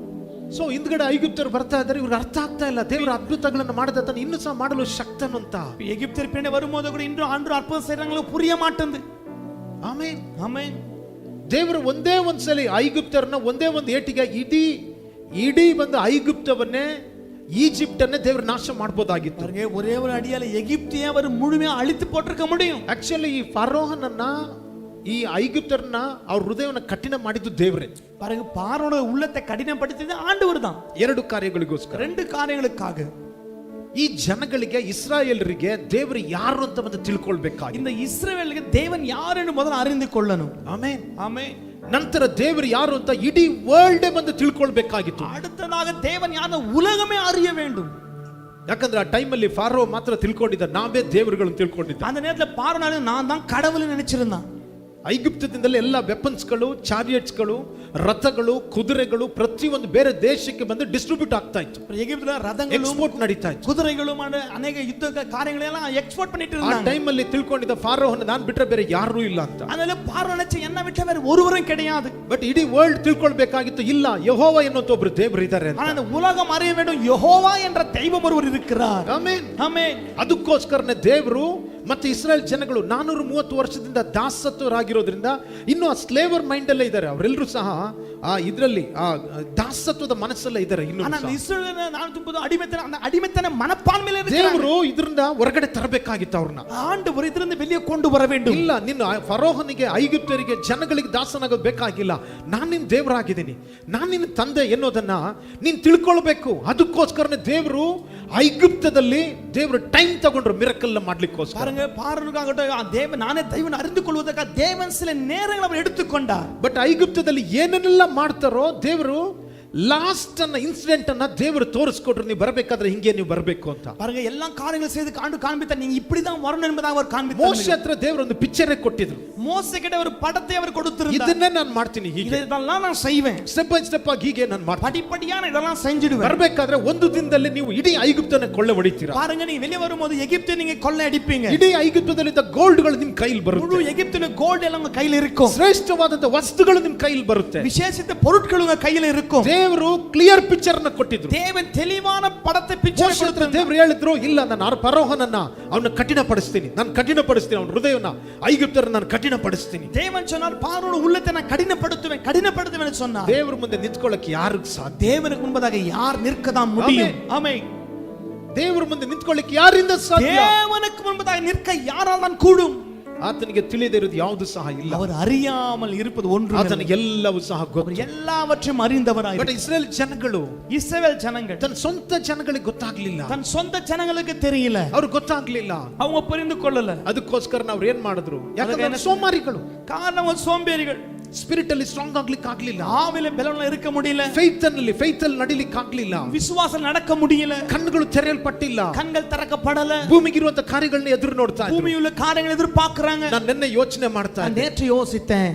ಸೊ ಹಿಂದ್ಗಡೆ ಐಗುಪ್ತರು ಬರ್ತಾ ಇದ್ದಾರೆ, ಇವ್ರಿಗೆ ಅರ್ಥ ಆಗ್ತಾ ಇಲ್ಲ ದೇವರ ಅದ್ಭುತಗಳನ್ನು ಮಾಡದ ಇನ್ನೂ ಸಹ ಮಾಡಲು ಶಕ್ತನಂತ. எகிப்தியர் பின்னே வரும்போது கூட இன்று ஆண்டு அற்புதம் செய்றாங்களோ புரிய மாட்டேங்குது. ಆಮೆನ್. ஆமென். ದೇವರು ಒಂದೇ ಒಂದ್ಸಲಿ ಐಗುಪ್ತರನ್ನ ಒಂದೇ ಒಂದು ಏಟಿಗೆ ಇಡೀ ಬಂದು ಐಗುಪ್ತವನ್ನೇ ಈಜಿಪ್ಟ್ ಅನ್ನೇ ದೇವರು ನಾಶ ಮಾಡಬಹುದಾಗಿತ್ತು. ஒரே ஒரு அடியால எகிப்தியை அவர் முழுமையா அழித்து போட்டிருக்க முடியும். ಆಕ್ಚುಲಿ ಈ ಫರೋಹನನ್ನ, ಈ ಐಗುಪ್ತರನ್ನ ಅವ್ರ ಹೃದಯವನ್ನ ಕಠಿಣ ಮಾಡಿದ್ದು ದೇವರೇ. பாருங்க, பார்வோனோட உள்ளத்தை கடினப்படுத்தியது ஆண்டவர் தான். 2 ಕಾರ್ಯಗಳಿಗೋಸ್ಕರ, 2 காரியங்களுக்காக. ಈ ಜನಗಳಿಗೆ, ಇಸ್ರಾಯೇಲರಿಗೆ ದೇವರು ಯಾರು ಅಂತ ಬಂದು ತಿಳ್ಕೊಳ್ಬೇಕಾಗಿ, இந்த இஸ்ரவேலுக்கு தேவன் யார் என்று முதல்ல அறிந்து கொள்ளணும். ಆಮೆನ್. ஆமென். ನಂತರ ದೇವರು ಯಾರು ಅಂತ ಇಡೀ ವರ್ಲ್ಡ್ ಬಂದು ತಿಳ್ಕೊಳ್ಬೇಕಾಗಿತ್ತು. அடுத்ததாக தேவன் யார் உலகமே அறிய வேண்டும். ಯಾಕಂದ್ರೆ ಆ ಟೈಮಲ್ಲಿ ಫಾರೋ ಮಾತ್ರ ತಿಳ್ಕೊಂಡಿದ್ದ, ನಾವೇ ದೇವರುಗಳನ್ನು ತಿಳ್ಕೊಂಡಿದ್ದ. அந்த நேரத்துல பார்வோனால நான் தான் கடவுள்னு நினைச்சிருந்தான். ಐಗುಪ್ತದಿಂದಲೇ ಎಲ್ಲ ವೆಪನ್ಸ್ಗಳು, ಚಾರಿಯಟ್ಸ್ಗಳು, ರಥಗಳು, ಕುದುರೆಗಳು ಪ್ರತಿಯೊಂದು ಬೇರೆ ದೇಶಕ್ಕೆ ಬಂದು ಡಿಸ್ಟ್ರಿಬ್ಯೂಟ್ ಆಗ್ತಾ ಇತ್ತು. எகிப்துல ரதங்களும் ಎಕ್ಸ್ಪೋರ್ಟ್ ನಡೀತಾ ಇತ್ತು. குதிரைகளும் அநேக யுத்த காரியங்களெல்லாம் எக்ஸ்போர்ட் பண்ணிட்டு ಆ இருந்தாங்க. ಟೈಮಲ್ಲಿ ತಿಳ್ಕೊಂಡಿದ್ದ ಫಾರೋಹನ್ನ ನಾನು ಬಿಟ್ರೆ ಬೇರೆ ಯಾರೂ ಇಲ್ಲ ಅಂತ. அதனால பார்வோன் நினைச்ச என்ன விட்ட வேற ஒருவரும் கிடையாது. ಬಟ್ ಇಡೀ ವರ್ಲ್ಡ್ ತಿಳ್ಕೊಳ್ಬೇಕಾಗಿತ್ತು, ಇಲ್ಲ ಯೆಹೋವ ಎನ್ನುವಂತ ಒಬ್ರು ದೇವರು ಇದ್ದಾರೆ ಅಂತ. ஆனா இந்த உலகம் அறிய வேண்டும், யெகோவா என்ற தெய்வம் ஒருவர் இருக்கிறார். ಆಮೆನ್. ஆமென். ಅದಕ್ಕೋಸ್ಕರನೇ ದೇವರು ಮತ್ತೆ ಇಸ್ರಾಯೇಲ್ ಜನಗಳು 430 ವರ್ಷದಿಂದ ದಾಸತ್ವರಾಗಿರೋದ್ರಿಂದ ಇನ್ನು ಆ ಸ್ಲೇವರ್ ಮೈಂಡ್ ಅಲ್ಲೇ ಇದ್ದಾರೆ. ಅವರೆಲ್ಲರೂ ಸಹ ಆ ಇದರಲ್ಲಿ ಆ ದಾಸತ್ವದ ಮನಸ್ಸಲ್ಲೇ ಇದ್ದಾರೆ. ಇನ್ನು ஆனா அந்த இஸ்ரவேல் 430 அடிமைத்தன அந்த அடிமைத்தன மனப்பான்மையில இருக்காங்க. ದೇವರು ಇದರಿಂದ ಹೊರಗಡೆ ತರಬೇಕಾಗಿತ್ತು ಅವ್ರನ್ನ. ஆண்டவர் ಇದರಿಂದ வெளியே கொண்டு வர வேண்டும். ಇಲ್ಲ, ನಿನ್ನ ಫರೋಹನಿಗೆ ಐಗುಪ್ತರಿಗೆ ಜನಗಳಿಗೆ ದಾಸನಾಗೋದು ಬೇಕಾಗಿಲ್ಲ. ನಾನು ನಿನ್ನ ದೇವರಾಗಿದ್ದೀನಿ, ನಾನು ನಿನ್ನ ತಂದೆ ಎನ್ನೋದನ್ನ ನೀನು ತಿಳ್ಕೊಳ್ಬೇಕು. ಅದಕ್ಕೋಸ್ಕರನೇ ದೇವರು ಐಗುಪ್ತದಲ್ಲಿ ದೇವರು ಟೈಮ್ ತಗೊಂಡ್ರು ಮಿರಕಲ್ ಮಾಡ್ಲಿಕ್ಕೋಸ್ಕರ. பாருங்க, பார்வனுக்காகட்டும் தேவன் நானே தெய்வன் அறிந்து கொள்வதற்காக தேவன் சில நேரங்களை அவர் எடுத்துக்கொண்டார். ಬಟ್ ಐಗುಪ್ತದಲ್ಲಿ ಏನೆಲ್ಲ ಮಾಡ್ತಾರೋ ದೇವರು ಲಾಸ್ಟ್ ಅನ್ನ ಇನ್ಸಿಡೆಂಟ್ ಅನ್ನ ದೇವರು ತೋರಿಸ್ಕೊಟ್ರು. ನೀವು ಬರಬೇಕಾದ್ರೆ ಹಿಂಗೆ ನೀವು ಬರಬೇಕು ಅಂತ. பாருங்க, எல்லா காரியங்களை செய்து காண்பித்தார். நீங்க இப்படிதான் வரணும் என்பதாக அவர் காண்பித்தார். ಮೋಶೆ ಹತ್ರ ದೇವರು ಒಂದು ಪಿಕ್ಚರ್ ಕೊಟ್ಟಿದ್ರು. மோசே கிட்ட ஒரு படத்தை அவர் கொடுத்திருந்தார். ಇದನ್ನೇ ನಾನು ಮಾಡ್ತೀನಿ, ಹೀಗೆ இதெல்லாம் நான் செய்வேன், ಸ್ಟೆಪ್ ಬೈ ಸ್ಟೆಪ್ ಆಗಿ ಹೀಗೆ ನಾನು ಮಾಡ್ತೀನಿ, படிப்படியான இதெல்லாம் செஞ்சிடுவேன். ಬರಬೇಕಾದ್ರೆ ಒಂದು ದಿನದಲ್ಲಿ ನೀವು ಇಡೀ ಐಗುಪ್ತನ ಕೊಳ್ಳೆ ಹೊಡಿತೀರಾ. பாருங்க, நீங்க வெளியே வரும்போது எகிப்தை நீங்க கொள்ளை ಅಡಿப்பீங்க. ಇಡೀ ಐಗುಪ್ತದಲ್ಲಿದ್ದ ಗೋಲ್ಡ್ಗಳು ನಿಮ್ಮ ಕೈಯಲ್ಲಿ ಬರುತ್ತೆ. முழு எகிப்தில கோல்ட் எல்லாம் உங்க கையில இருக்கும். ಶ್ರೇಷ್ಠವಾದಂತ ವಸ್ತುಗಳು ನಿಮ್ಮ ಕೈಯಲ್ಲಿ ಬರುತ್ತೆ. விசேஷித்த பொருட்கள் உங்க கையில இருக்கும். ದೇವರು ಕ್ಲಿಯರ್ ಪಿಕ್ಚರ್ ನ ಕೊಟ್ಟಿದ್ರು. தேவன் தெளிவான படத்தை பிக்ಚರ್ கொடுத்தார். ದೇವರು ಹೇಳಿದ್ರು, ಇಲ್ಲ ನಾನು ಫರೋಹನನ್ನ ಅವನ್ನ ಕಠಿಣಪಡಿಸ್ತೀನಿ, ನಾನು ಕಠಿಣಪಡಿಸ್ತೀನಿ, ಅವನ ಹೃದಯವನ್ನ ಐಗುಪ್ತರನ್ನ ನಾನು ಕಠಿಣಪಡಿಸ್ತೀನಿ. தேவன் சொன்னார், பார்வோன் உள்ளத்தை நான் கடினப்படுத்துவேன் என்று சொன்னார். ದೇವರ ಮುಂದೆ ನಿಂತ್ಕೊಳ್ಳಕ್ಕೆ ಯಾರಿಗೆ ಸಾಧ್ಯ? தேவனுக்கு முன்பதாக யார் நிற்கதான் முடியும்? ஆமென். ದೇವರ ಮುಂದೆ ನಿಂತ್ಕೊಳ್ಳಕ್ಕೆ ಯಾರಿಂದ ಸಾಧ್ಯ? தேவனுக்கு முன்பதாக நிற்க யாரால் தான் கூடும்? ಆತನಿಗೆ ತಿಳಿದೇ ಇರೋದು ಯಾವುದು ಸಹ ಇಲ್ಲ. அவர் அறியாமல் இருப்பது ஒன்று. ಆತನಿಗೆ ಎಲ್ಲವೂ ಸಹ ಗೊತ್ತು. எல்லாவற்றையும் அறிந்தவராய். ಬಟ್ ಇಸ್ರೇಲ್ ಜನಗಳು, இஸ்ரவேல் ஜனங்கள் ತನ್ನ ಸ್ವಂತ ಜನಗಳಿಗೆ ಗೊತ್ತಾಗ್ಲಿಲ್ಲ, தன் சொந்த ஜனங்களுக்கு தெரியல, ಅವ್ರಿಗೆ ಗೊತ್ತಾಗ್ಲಿಲ್ಲ, அவங்க புரிந்து கொள்ளல. ಅದಕ್ಕೋಸ್ಕರ ಅವ್ರು ಏನ್ ಮಾಡಿದ್ರು? ಯಾಕಂದ್ರೆ ಸೋಮಾರಿಗಳು, காரணம் சோம்பேறிகள். ಸ್ಪಿರಿಟ್ ಅಲ್ಲಿ ಸ್ಟ್ರಾಂಗ್ ಆಗ್ಲಿಕ್ಕೆ ಆಗ್ಲಿಲ್ಲ, ஆவில பலவல இருக்க முடியல, ಫೇತ್ ಅಲ್ಲಿ ನಡಿಲಿಕ್ಕೆ ಆಗ್ಲಿಲ್ಲ, ವಿಶ್ವಾಸ நடக்க முடியல, ಕಣ್ಣುಗಳು ತೆರೆಯಲ್ಪಟ್ಟಿಲ್ಲ, கண்கள் திறக்கப்படல, ಭೂಮಿಗಿರುವಂತ ಕಾರ್ಯಗಳನ್ನ ಎದುರು ನೋಡ್ತಾ ಇದ್ರು, ಭೂಮಿಯುள்ள ಕಾರ್ಯಗಳನ್ನು ಎದುರುಪಾಕறாங்க. ನಾನು ನಿನ್ನೆ ಯೋಚನೆ ಮಾಡ್ತಾ ಇದ್ದೆ, நேற்று யோசித்தேன்,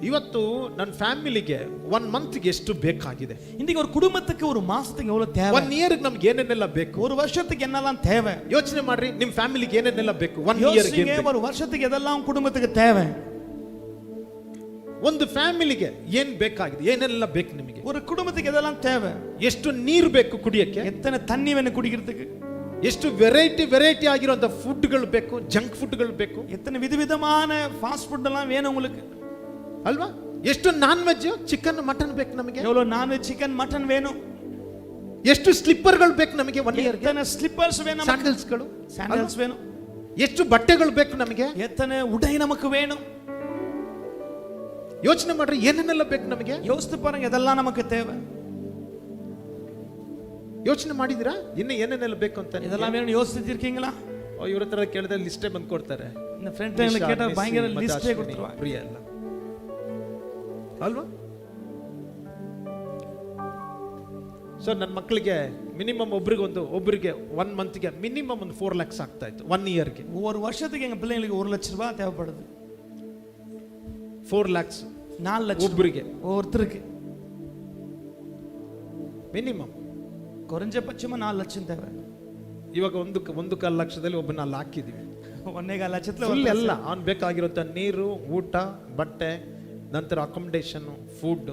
ಇವತ್ತು ನನ್ನ ಫ್ಯಾಮಿಲಿಗೆ 1 ಮಂತ್ ಗೆ ಎಷ್ಟು ಬೇಕಾಗಿದೆ? இன்னைக்கு ஒரு குடும்பத்துக்கு ஒரு மாசத்துக்கு எவ்வளவு தேவை? 1 ಇಯರ್ ಗೆ ನಮಗೆ ಏನೇನೆಲ್ಲ ಬೇಕು? ஒரு வருஷத்துக்கு என்னெல்லாம் தேவை? ಯೋಚನೆ ಮಾಡ್ರಿ, ನಿಮ್ಮ ಫ್ಯಾಮಿಲಿಗೆ ಏನೇನೆಲ್ಲ ಬೇಕು 1 ಇಯರ್ ಗೆ? ஒரு வருஷத்துக்கு எதெல்லாம் குடும்பத்துக்கு தேவை? ಒಂದು ಫ್ಯಾಮಿಲಿಗೆ ಏನ್ ಬೇಕಾಗಿದೆ? ಏನೆಲ್ಲ ಬೇಕು ನಿಮಗೆ? ஒரு குடும்பத்துக்கு எதெல்லாம் தேவை? ಎಷ್ಟು ನೀರು ಬೇಕು ಕುಡಿಯಕ್ಕೆ? எத்தனை தண்ணி வேணும் குடிக்கிறதுக்கு? ಎಷ್ಟು ವೆರೈಟಿ ಆಗಿರುವಂತ ಫುಡ್ಗಳು ಬೇಕು, ಜಂಕ್ ಫುಡ್ಗಳು ಬೇಕು, எத்தனை விதவிதமான ஃபாஸ்ட் ஃபுட் எல்லாம் வேணும் உங்களுக்கு ಅಲ್ವಾ? ಎಷ್ಟು ನಾನ್ ವೆಜ್, ಚಿಕನ್ ಮಟನ್ ಬೇಕು ನಮಗೆ, எவ்வளவு நான் வெஜ் சிக்கன் மட்டன் வேணும், ಎಷ್ಟು ಸ್ಲಿಪ್ಪರ್ಗಳು ಬೇಕು ನಮಗೆ 1 ಇಯರ್ ಗೆ, எத்தனை ஸ்லிப்பர்ஸ் வேணும், ಸ್ಯಾಂಡಲ್ಸ್ வேணும், ಎಷ್ಟು ಬಟ್ಟೆಗಳು ಬೇಕು ನಮಗೆ, எத்தனை உடை நமக்கு வேணும். ಯೋಚನೆ ಮಾಡ್ರಿ, ಏನೇನೆಲ್ಲ ಬೇಕು ನಮಗೆ? யோசித்து பாருங்க, இதெல்லாம் நமக்கு தேவை. ಯೋಚನೆ ಮಾಡಿದಿರಾ ಇನ್ನು ಏನೇನೆಲ್ಲ ಬೇಕು ಅಂತ? இதெல்லாம் வேணும் யோசிச்சிருக்கீங்களா? ಇವ್ರ ಹತ್ರ ಕೇಳಿದ್ರೆ ಲಿಸ್ಟೇ ಬಂದು ಕೊಡ್ತಾರೆ. இந்த ಫ್ರೆಂಡ್ டைம்ல கேட்டா பயங்கர லிஸ்டே கொடுத்துருவாங்க. ಪ್ರಿಯ ಅಲ್ಲ ಅಲ್ವಾ? ಸೊ ನನ್ನ ಮಕ್ಕಳಿಗೆ ಮಿನಿಮಮ್ ಒಬ್ಬರಿಗೆ 1 ಮಂತ್ ಗೆ ಮಿನಿಮಮ್ ಒಂದು 4 lakhs ಆಗ್ತಾ ಇತ್ತು 1 ಇಯರ್ ಗೆ. ஒரு வருஷத்துக்கு எங்க பிள்ளைங்களுக்கு 1 லட்சம் ரூபாய் தேவைப்படுது. 4 lakhs 4 லட்சம் ಒಬ್ಬರಿಗೆ, ஒருத்தருக்கு ಮಿನಿಮಮ್ குறைஞ்சபட்சமா 4 லட்சம் தேவை. ಇವಾಗ 1.25 ಲಕ್ಷದಲ್ಲಿ ಒಬ್ಬನ ಅಲ್ಲಿ ಹಾಕಿದೀವಿ. 1.25 ಲಕ್ಷத்துல ಫುಲ್ ಎಲ್ಲ ಅವ್ನು ಬೇಕಾಗಿರುವಂತ ನೀರು, ಊಟ, ಬಟ್ಟೆ, ನಂತರ ಅಕಾಮಿಡೇಷನ್, ಫುಡ್,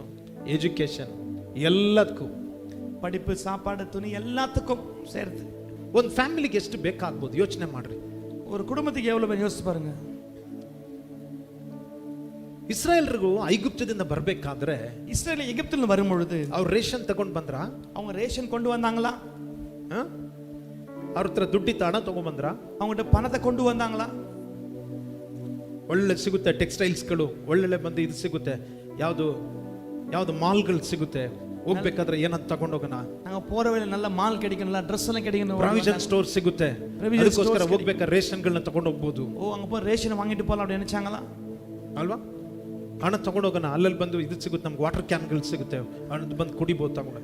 ಎಜುಕೇಶನ್, ಎಲ್ಲದಕ್ಕೂ, படிப்பு, சாப்பாடு, துணி எல்லாத்துக்கும் சேர்த்து ಒಂದು ಫ್ಯಾಮಿಲಿಗೆ ಎಷ್ಟು ಬೇಕಾಗ್ಬೋದು ಯೋಚನೆ ಮಾಡ್ರಿ. ஒரு குடும்பத்துக்கு எவ்வளவு யோசிச்சு பாருங்க. ಇಸ್ರಾಯೇಲ್ರಿಗೂ ಐಗುಪ್ತದಿಂದ ಬರಬೇಕಾದ್ರೆ, இஸ்ரேல் எகிப்திலிருந்து வரும் பொழுது ಅವ್ರು ರೇಷನ್ ತಗೊಂಡ್ ಬಂದ್ರ? அவங்க ரேஷன் கொண்டு வந்தாங்களா? ಅವ್ರ ಹತ್ರ ದುಡ್ಡಿತ್ತ ಹಣ ತಗೊಂಡ್ ಬಂದ್ರ? அவங்ககிட்ட பணத்தை கொண்டு வந்தாங்களா? ಒಳ್ಳೆ ಸಿಗುತ್ತೆ ಟೆಕ್ಸ್ಟೈಲ್ಸ್ಗಳು, ಒಳ್ಳೆ ಬಂದು ಇದು ಸಿಗುತ್ತೆ, ಯಾವ್ದು ಮಾಲ್ಗಳು ಸಿಗುತ್ತೆ, ಹೋಗ್ಬೇಕಾದ್ರೆ ಏನಂತ ತಗೊಂಡೋಗೋಣ, நாங்க போற வழியில நல்ல ಮಾಲ್ கிடைக்கும், நல்ல Dress எல்லாம் கிடைக்கும், ಪ್ರಾವಿಷನ್ ಸ್ಟೋರ್ ಸಿಗುತ್ತೆ, ಅದಕ್ಕೋಸ್ಕರ ಹೋಗ್ಬೇಕಾದ್ರೆ ರೇಷನ್ಗಳನ್ನ ತಗೊಂಡು ಹೋಗ್ಬೋದು. அங்க போய் ரேஷன் வாங்கிட்டு போலாம் அப்படி நினைச்சாங்களா? ಅಲ್ವಾ? ಹಣ ತಗೊಂಡೋಗೋಣ, ಅಲ್ಲಲ್ಲಿ ಬಂದು ಇದು ಸಿಗುತ್ತೆ, ನಮ್ಗೆ ವಾಟರ್ ಕ್ಯಾನ್ಗಳು ಸಿಗುತ್ತೆ, ಅದು ಬಂದು ಕುಡಿಬೋದು ತಗೊಂಡು.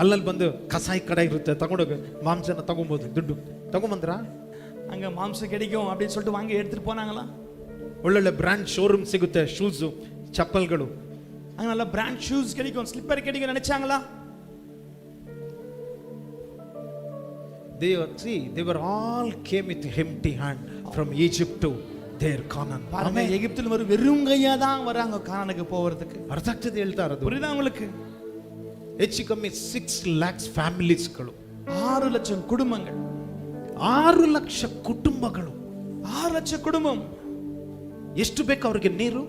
ಅಲ್ಲಲ್ಲಿ ಬಂದು ಕಸಾಯಿ ಕಡೆ ಇರುತ್ತೆ, ತಗೊಂಡೋಗ ಮಾಂಸನ ತಗೊಂಬೋದು, ದುಡ್ಡು ತಗೊಂಬಂದ್ರ? அங்க மாம்சம் கிடைக்கும் அப்படின்னு சொல்லிட்டு வாங்கி எடுத்துட்டு போனாங்களா? ಒಳ್ಳೊಳ್ಳೆ ಬ್ರ್ಯಾಂಡ್ ಶೋರೂಮ್ ಸಿಗುತ್ತೆ, ಶೂಸು, ಚಪ್ಪಲ್ಗಳು, அங்க நல்ல பிராண்ட் ஷூஸ் கிடைக்கும், ஸ்லிப்பர் கிடைக்கும் நினைச்சாங்களா? they were all came with empty hand from Egypt to their Canaan. பாருங்க, எகிப்தில் ஒரு வெறும் கையா தான் வராங்க கானானுக்கு போறதுக்கு. ಅರ್ಥ ಆಗ್ತದೆ ಹೇಳ್ತಾ ಇರೋದು? புரியுதா உங்களுக்கு? ಹೆಚ್ಚು ಕಮ್ಮಿ 6 lakhs ಫ್ಯಾಮಿಲೀಸ್ಗಳು, 6 ಲಕ್ಷம் குடும்பங்கள், 6 ಲಕ್ಷ ಕುಟುಂಬಗಳು 6 லட்சம் குடும்பம். ಎಷ್ಟು ಬೇಕು ಅವ್ರಿಗೆ? ನೀರು,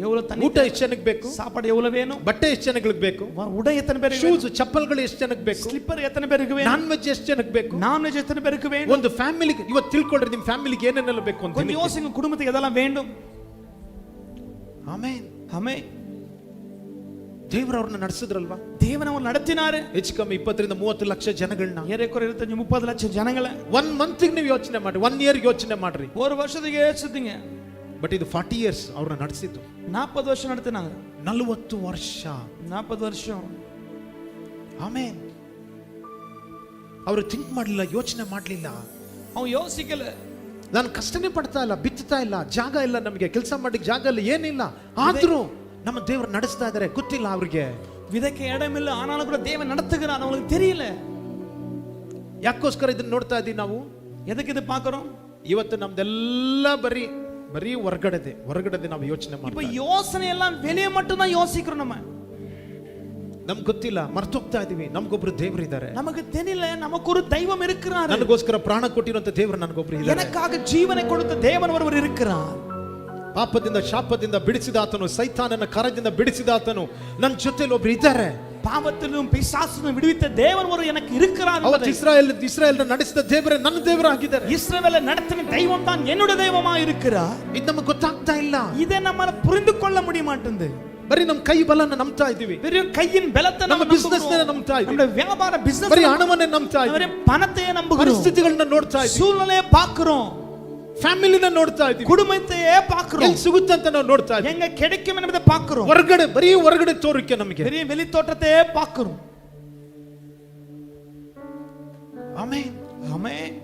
எவ்வளவு தண்ணி, ಊಟ ಎಷ್ಟು ಜನಕ್ಕೆ ಬೇಕು, சாப்பாடு எவ்வளவு வேணும், ಬಟ್ಟೆ ಎಷ್ಟು ಜನಗಳಿಗೆ ಬೇಕು, உடை எத்தனை பேருக்கு, ಶೂಸ್ ಚಪ್ಪಲ್ಗಳು ಎಷ್ಟು ಜನಕ್ಕೆ ಬೇಕು, ಸ್ಲಿಪ್ಪರ್ ಎತ್ತನೆ பேருக்கு வேணும், ನಾನ್ ವೆಜ್ ಎಷ್ಟು ಜನಕ್ಕೆ ಬೇಕು, ನಾನ್ ವೆಜ್ ಎತ್ತನೆ பேருக்கு வேணும். ಒಂದು ಫ್ಯಾಮಿಲಿಗೆ ಇವತ್ತು ತಿಳ್ಕೊಳ್ರಿ, ನಿಮ್ಮ ಫ್ಯಾಮಿಲಿಗೆ ಏನೇನೆಲ್ಲ ಬೇಕು ಅಂತ. கொஞ்சம் யோசிங்க, குடும்பத்துக்கு எதெல்லாம் வேண்டும். ಆಮೆನ್. ಆಮೆನ್. ದೇವರು ಅವ್ರನ್ನ ನಡೆಸಿದ್ರಲ್ವಾ? ದೇವನ ಅವ್ರು ನಡೆಸಿನಾರೆ. ಹೆಚ್ಚು ಕಮ್ಮಿ 20 ರಿಂದ 30 ಲಕ್ಷ ಜನಗಳನ್ನ, ಏರೆಕೊರೆ 25-30 ಲಕ್ಷ ಜನಗಳ 1 ಮಂತ್ ನೀವು ಯೋಚನೆ ಮಾಡಿ, 1 ಇಯರ್ ಯೋಚನೆ ಮಾಡ್ರಿ. ஒரு வருஷத்துக்கு யோசிச்சீங்க. ಬಟ್ ಇದು 40 ಇಯರ್ಸ್ ಅವ್ರನ್ನ ನಡೆಸಿದ್ದು. 40 ವರ್ಷ ನಡೆತಿನಾங்க. 40 ವರ್ಷ, 40 ವರ್ಷம். ಆಮೆನ್. ಅವರು ಥಿಂಕ್ ಮಾಡಲಿಲ್ಲ, ಯೋಚನೆ ಮಾಡಲಿಲ್ಲ. ಅವ್ನು ಯೋಚಿಸಲಿಲ್ಲ. ನಾನು ಕಷ್ಟನೇ ಪಡ್ತಾ ಇಲ್ಲ, ಬಿತ್ತುತ್ತಾ ಇಲ್ಲ, ಜಾಗ ಇಲ್ಲ, ನಮಗೆ ಕೆಲಸ ಮಾಡ್ಲಿಕ್ಕೆ ಜಾಗ ಇಲ್ಲ, ಏನಿಲ್ಲ, ಆದ್ರೂ ನಮ್ಮ ದೇವರು ನಡೆಸ್ತಾ ಇದ್ದಾರೆ. ಗೊತ್ತಿಲ್ಲ ಅವ್ರಿಗೆ, விதைக்க இடமில்லை, ஆனாலும் கூட தேவன் நடத்துகிறார், அவங்களுக்கு தெரியல. ಯಾಕೋಸ್ಕರ ಇದನ್ನ ನೋಡ್ತಾ ಇದೀವಿ ನಾವು? ಎದಕ್ಕೆ ಇದು பார்க்கறோம்? ಇವತ್ತು ನಮ್ದೆಲ್ಲ ಬರೀ ಹೊರಗಡೆ ನಾವು ಯೋಚನೆ ಮಾಡ್ತೀವಿ. இப்போ யோசனை எல்லாம் வெளியே மட்டும் தான் யோசிக்கிறோம். ನಮ್ಗೆ ಗೊತ್ತಿಲ್ಲ, ಮರ್ತೋಗ್ತಾ ಇದೀವಿ. ನಮಗೊಬ್ರು ದೇವರು ಇದ್ದಾರೆ, நமக்கு தெரியல, நமக்கு ஒரு தெய்வம் இருக்கிறார். ನನಗೋಸ್ಕರ ಪ್ರಾಣ ಕೊಟ್ಟಿರುವಂತ ದೇವರು ನನಗೊಬ್ರು ಇದ್ದಾರೆ. எனக்காக ஜீவனை கொடுத்த தேவன் ஒருவர் இருக்கிறார். ಪಾಪದಿಂದ ಶಾಪದಿಂದ ಬಿಡಿಸಿದಾತನು, ಸೈತಾನನ ಕರದಿಂದ ಬಿಡಿಸಿದಾತನು ನನ್ನ ಜೊತೆಲಿ ಒಬ್ರು ಇದ್ದಾರೆ. பாவத்திலும் பிசாசிலும் விடுவித்த தேவன் ஒரு எனக்கு இருக்கிறார். ಅವತ್ತು ಇಸ್ರಾಯೇಲ್ ನಡೆಸಿದ ದೇವರೇ ನನ್ನ ದೇವರಾಗಿದ್ದಾರೆ. இஸ்ரவேலை நடத்தின தெய்வம் தான் என்னுடைய தெய்வமாக இருக்கிறார். ಇದು ನಮಗೆ ಗೊತ್ತಾಗ್ತಾ ಇಲ್ಲ. இதை நம்ம புரிந்து கொள்ள முடிய மாட்டேங்குது. ಬರೀ ನಮ್ಮ ಕೈ ಬಲನ ನಂಬ್ತಾ ಇದೀವಿ, ಬರೀ ಕೈயின் ಬಲத்தை ನಮ್ಮ ಬಿಸಿನೆಸ್ ನಂಬ್ತಾ ಇದೀವಿ, ನಮ್ಮ ವ್ಯಾಪಾರ ಬಿಸಿನೆಸ್, ಬರೀ ಹಣವನ್ನೇ ನಂಬ್ತಾ ಇದೀವಿ, ಬರೀ ಪಣத்தையே ನಂಬುகிறோம், ಪರಿಸ್ಥಿತಿಗಳನ್ನ ನೋಡ್ತಾ ಇದೀವಿ, சூழ்நிலையை பார்க்கிறோம், ಫ್ಯಾಮಿಲಿನ ನೋಡ್ತಾ ಇದೀವಿ, குடும்பத்தையே பார்க்கிறோம், ಎಲ್ಲಿ ಸಿಗುತ್ತೆ ಅಂತ ನಾವು ನೋಡ್ತಾ ಇದೀವಿ, எங்க கிடைக்கும் என்பதை பார்க்கிறோம். ಹೊರಗಡೆ ತೋರಿಕೆ ನಮಗೆ, பெரிய வெளி தோற்றத்தையே பார்க்கிறோம். Amen, amen.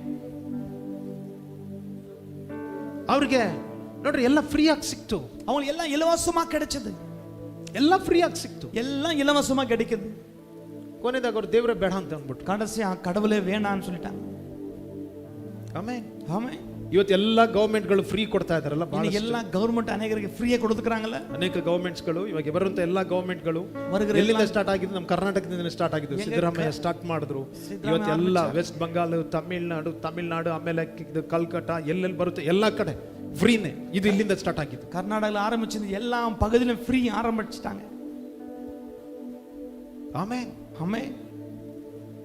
ಅವ್ರಿಗೆ ನೋಡ್ರಿ ಎಲ್ಲ ಫ್ರೀ ಆಗಿ ಸಿಕ್ತು, அவங்களுக்கு எல்லாம் இலவசமா கிடைச்சது, ಎಲ್ಲ ಫ್ರೀ ಆಗಿ ಸಿಕ್ತು, எல்லாம் இலவசமா கிடைக்குது. ಕೊನೆದಾಗ ಅವ್ರು ದೇವರೇ ಬೇಡ ಅಂತ ಅಂದ್ಬಿಟ್ಟು கடைசியா கடவுளே வேணான்னு சொல்லிட்டாங்க. ಆಮೆನ್, ஆமென். ಇವತ್ತು ಎಲ್ಲ ಗವರ್ಮೆಂಟ್ಗಳು ಫ್ರೀ ಕೊಡ್ತಾ ಇದಾರಲ್ಲ, ಎಲ್ಲ ಗವರ್ಮೆಂಟ್ ಅನೇಕರಿಗೆ ಫ್ರೀಯೇ ಕೊಡ್ತಿರಾங்கಲ್ಲ. ಅನೇಕ ಗವರ್ಮೆಂಟ್ಸ್ಗಳು ಇವಾಗ ಬರುವಂತ ಎಲ್ಲ ಗವರ್ಮೆಂಟ್ಗಳು ಎಲ್ಲಿಂದ ಸ್ಟಾರ್ಟ್ ಆಗಿದ್ದು? ನಮ್ಮ ಕರ್ನಾಟಕದಿಂದ ಸ್ಟಾರ್ಟ್ ಆಗಿದ್ದು. ಸಿದ್ದರಾಮಯ್ಯ ಸ್ಟಾರ್ಟ್ ಮಾಡಿದ್ರು. ಇವತ್ತು ಎಲ್ಲ ವೆಸ್ಟ್ ಬಂಗಾಲ್, ತಮಿಳ್ನಾಡು, ಆಮೇಲೆ ಕಲ್ಕಟ್ಟ, ಎಲ್ಲೆಲ್ಲಿ ಬರುತ್ತೆ ಎಲ್ಲ ಕಡೆ ಫ್ರೀನೇ. ಇದು ಇಲ್ಲಿಂದ ಸ್ಟಾರ್ಟ್ ಆಗಿದ್ದು. ಕರ್ನಾಟಕದಲ್ಲಿ ಆರಂಭಿಸಿದ ಎಲ್ಲ ಪகுதியிலும் ಫ್ರೀ ಆರಂಭಿಸಿட்டாங்க. Amen, amen.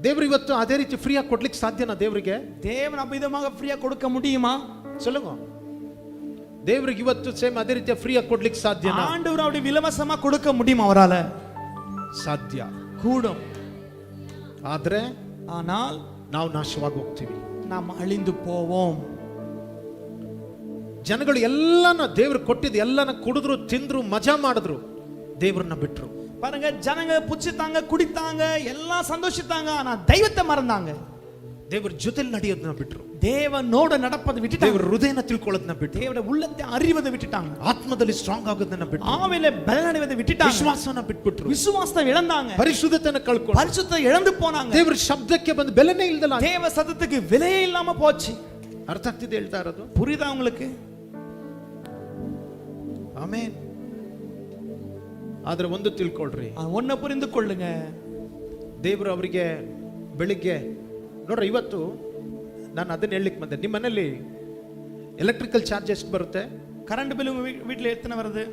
ದೇವರು ಇವತ್ತು ಅದೇ ರೀತಿ ಫ್ರೀ ಆಗಿ ಕೊಡ್ಲಿಕ್ಕೆ ಸಾಧ್ಯನಾ? ದೇವರಿಗೆ தேவன் அபிதமாக ஃப்ரீயா கொடுக்க முடியுமா? சொல்லுங்க. ದೇವರಿಗೆ ಇವತ್ತು ಸೇಮ್ ಅದೇ ರೀತಿ ಫ್ರೀ ಆಗಿ ಕೊಡ್ಲಿಕ್ಕೆ ಸಾಧ್ಯನಾ? ஆண்டவர் அப்படி இலவசமா கொடுக்க முடியுமா? அவரால ಸಾಧ್ಯ, கூடும். ಆದ್ರೆ ஆனால் ನಾವು ನಾಶವಾಗಿ ಹೋಗ್ತೀವಿ, நாம் ಅಳಿந்து போவோம். ಜನಗಳು ಎಲ್ಲಾನ ದೇವರು ಕೊಟ್ಟಿದ್ದು ಎಲ್ಲಾನ ಕುಡಿದ್ರು, ತಿಂದ್ರು, ಮಜಾ ಮಾಡಿದ್ರು, ದೇವರನ್ನ ಬಿಟ್ರು. பாருங்க, ஜனங்க புச்சிட்டாங்க, குடித்தாங்க, எல்லாம் சந்தோஷித்தாங்க, ஆனா தெய்வத்தை மறந்தாங்க. ದೇವರ ಜೊತೆಲಿ ನಡೆಯೋದನ್ನ ಬಿಟ್ರು, தேவனோட நடப்பதை விட்டுட்டாங்க, ದೇವರ ಹೃದಯನ ತಿಳ್ಕೊಳ್ಳೋದನ್ನ ಬಿಟ್ರು, தேவனுடைய உள்ளத்தை அறிவதை விட்டுட்டாங்க, ಆತ್ಮದಲ್ಲಿ ಸ್ಟ್ರಾಂಗ್ ಆಗೋದನ್ನ ಬಿಟ್ರು, ஆவியிலே பலனடைவதை விட்டுட்டாங்க, ವಿಶ್ವಾಸನ ಬಿಟ್ಬಿಟ್ರು, விசுவாசத்தை இழந்தாங்க, ಪರಿಶುದ್ಧತೆನ ಕಳ್ಕೊಂಡು பரிசுத்தத்தை இழந்து போனாங்க. ದೇವರ ಶಬ್ದಕ್ಕೆ ಬಂದು ಬೆಲೆನೇ ಇಲ್ದಲ್ಲ, தேவ சத்தத்துக்கு விலையே இல்லாம போச்சு. ಅರ್ಥ ಆಗ್ತಿದೆ ಹೇಳ್ತಾ ಇರೋದು? புரியுதா உங்களுக்கு? ಆಮೆನ್. ಆದ್ರೆ ಒಂದು ತಿಳ್ಕೊಳ್ರಿ, ஒன்ன புரிந்து கொள்ளுங்க. ದೇವರು ಅವರಿಗೆ ಬೆಳಿಗ್ಗೆ ನೋಡ್ರಿ, ಇವತ್ತು ನಾನು ಅದನ್ನ ಹೇಳಲಿಕ್ಕೆ ಬಂದೆ. ನಿಮ್ಮ ಮನೇಲಿ ಎಲೆಕ್ಟ್ರಿಕಲ್ ಚಾರ್ಜ್ ಎಷ್ಟು ಬರುತ್ತೆ? ಕರೆಂಟ್ ಬಿಲ್ வீட்ல எத்தனை வருது?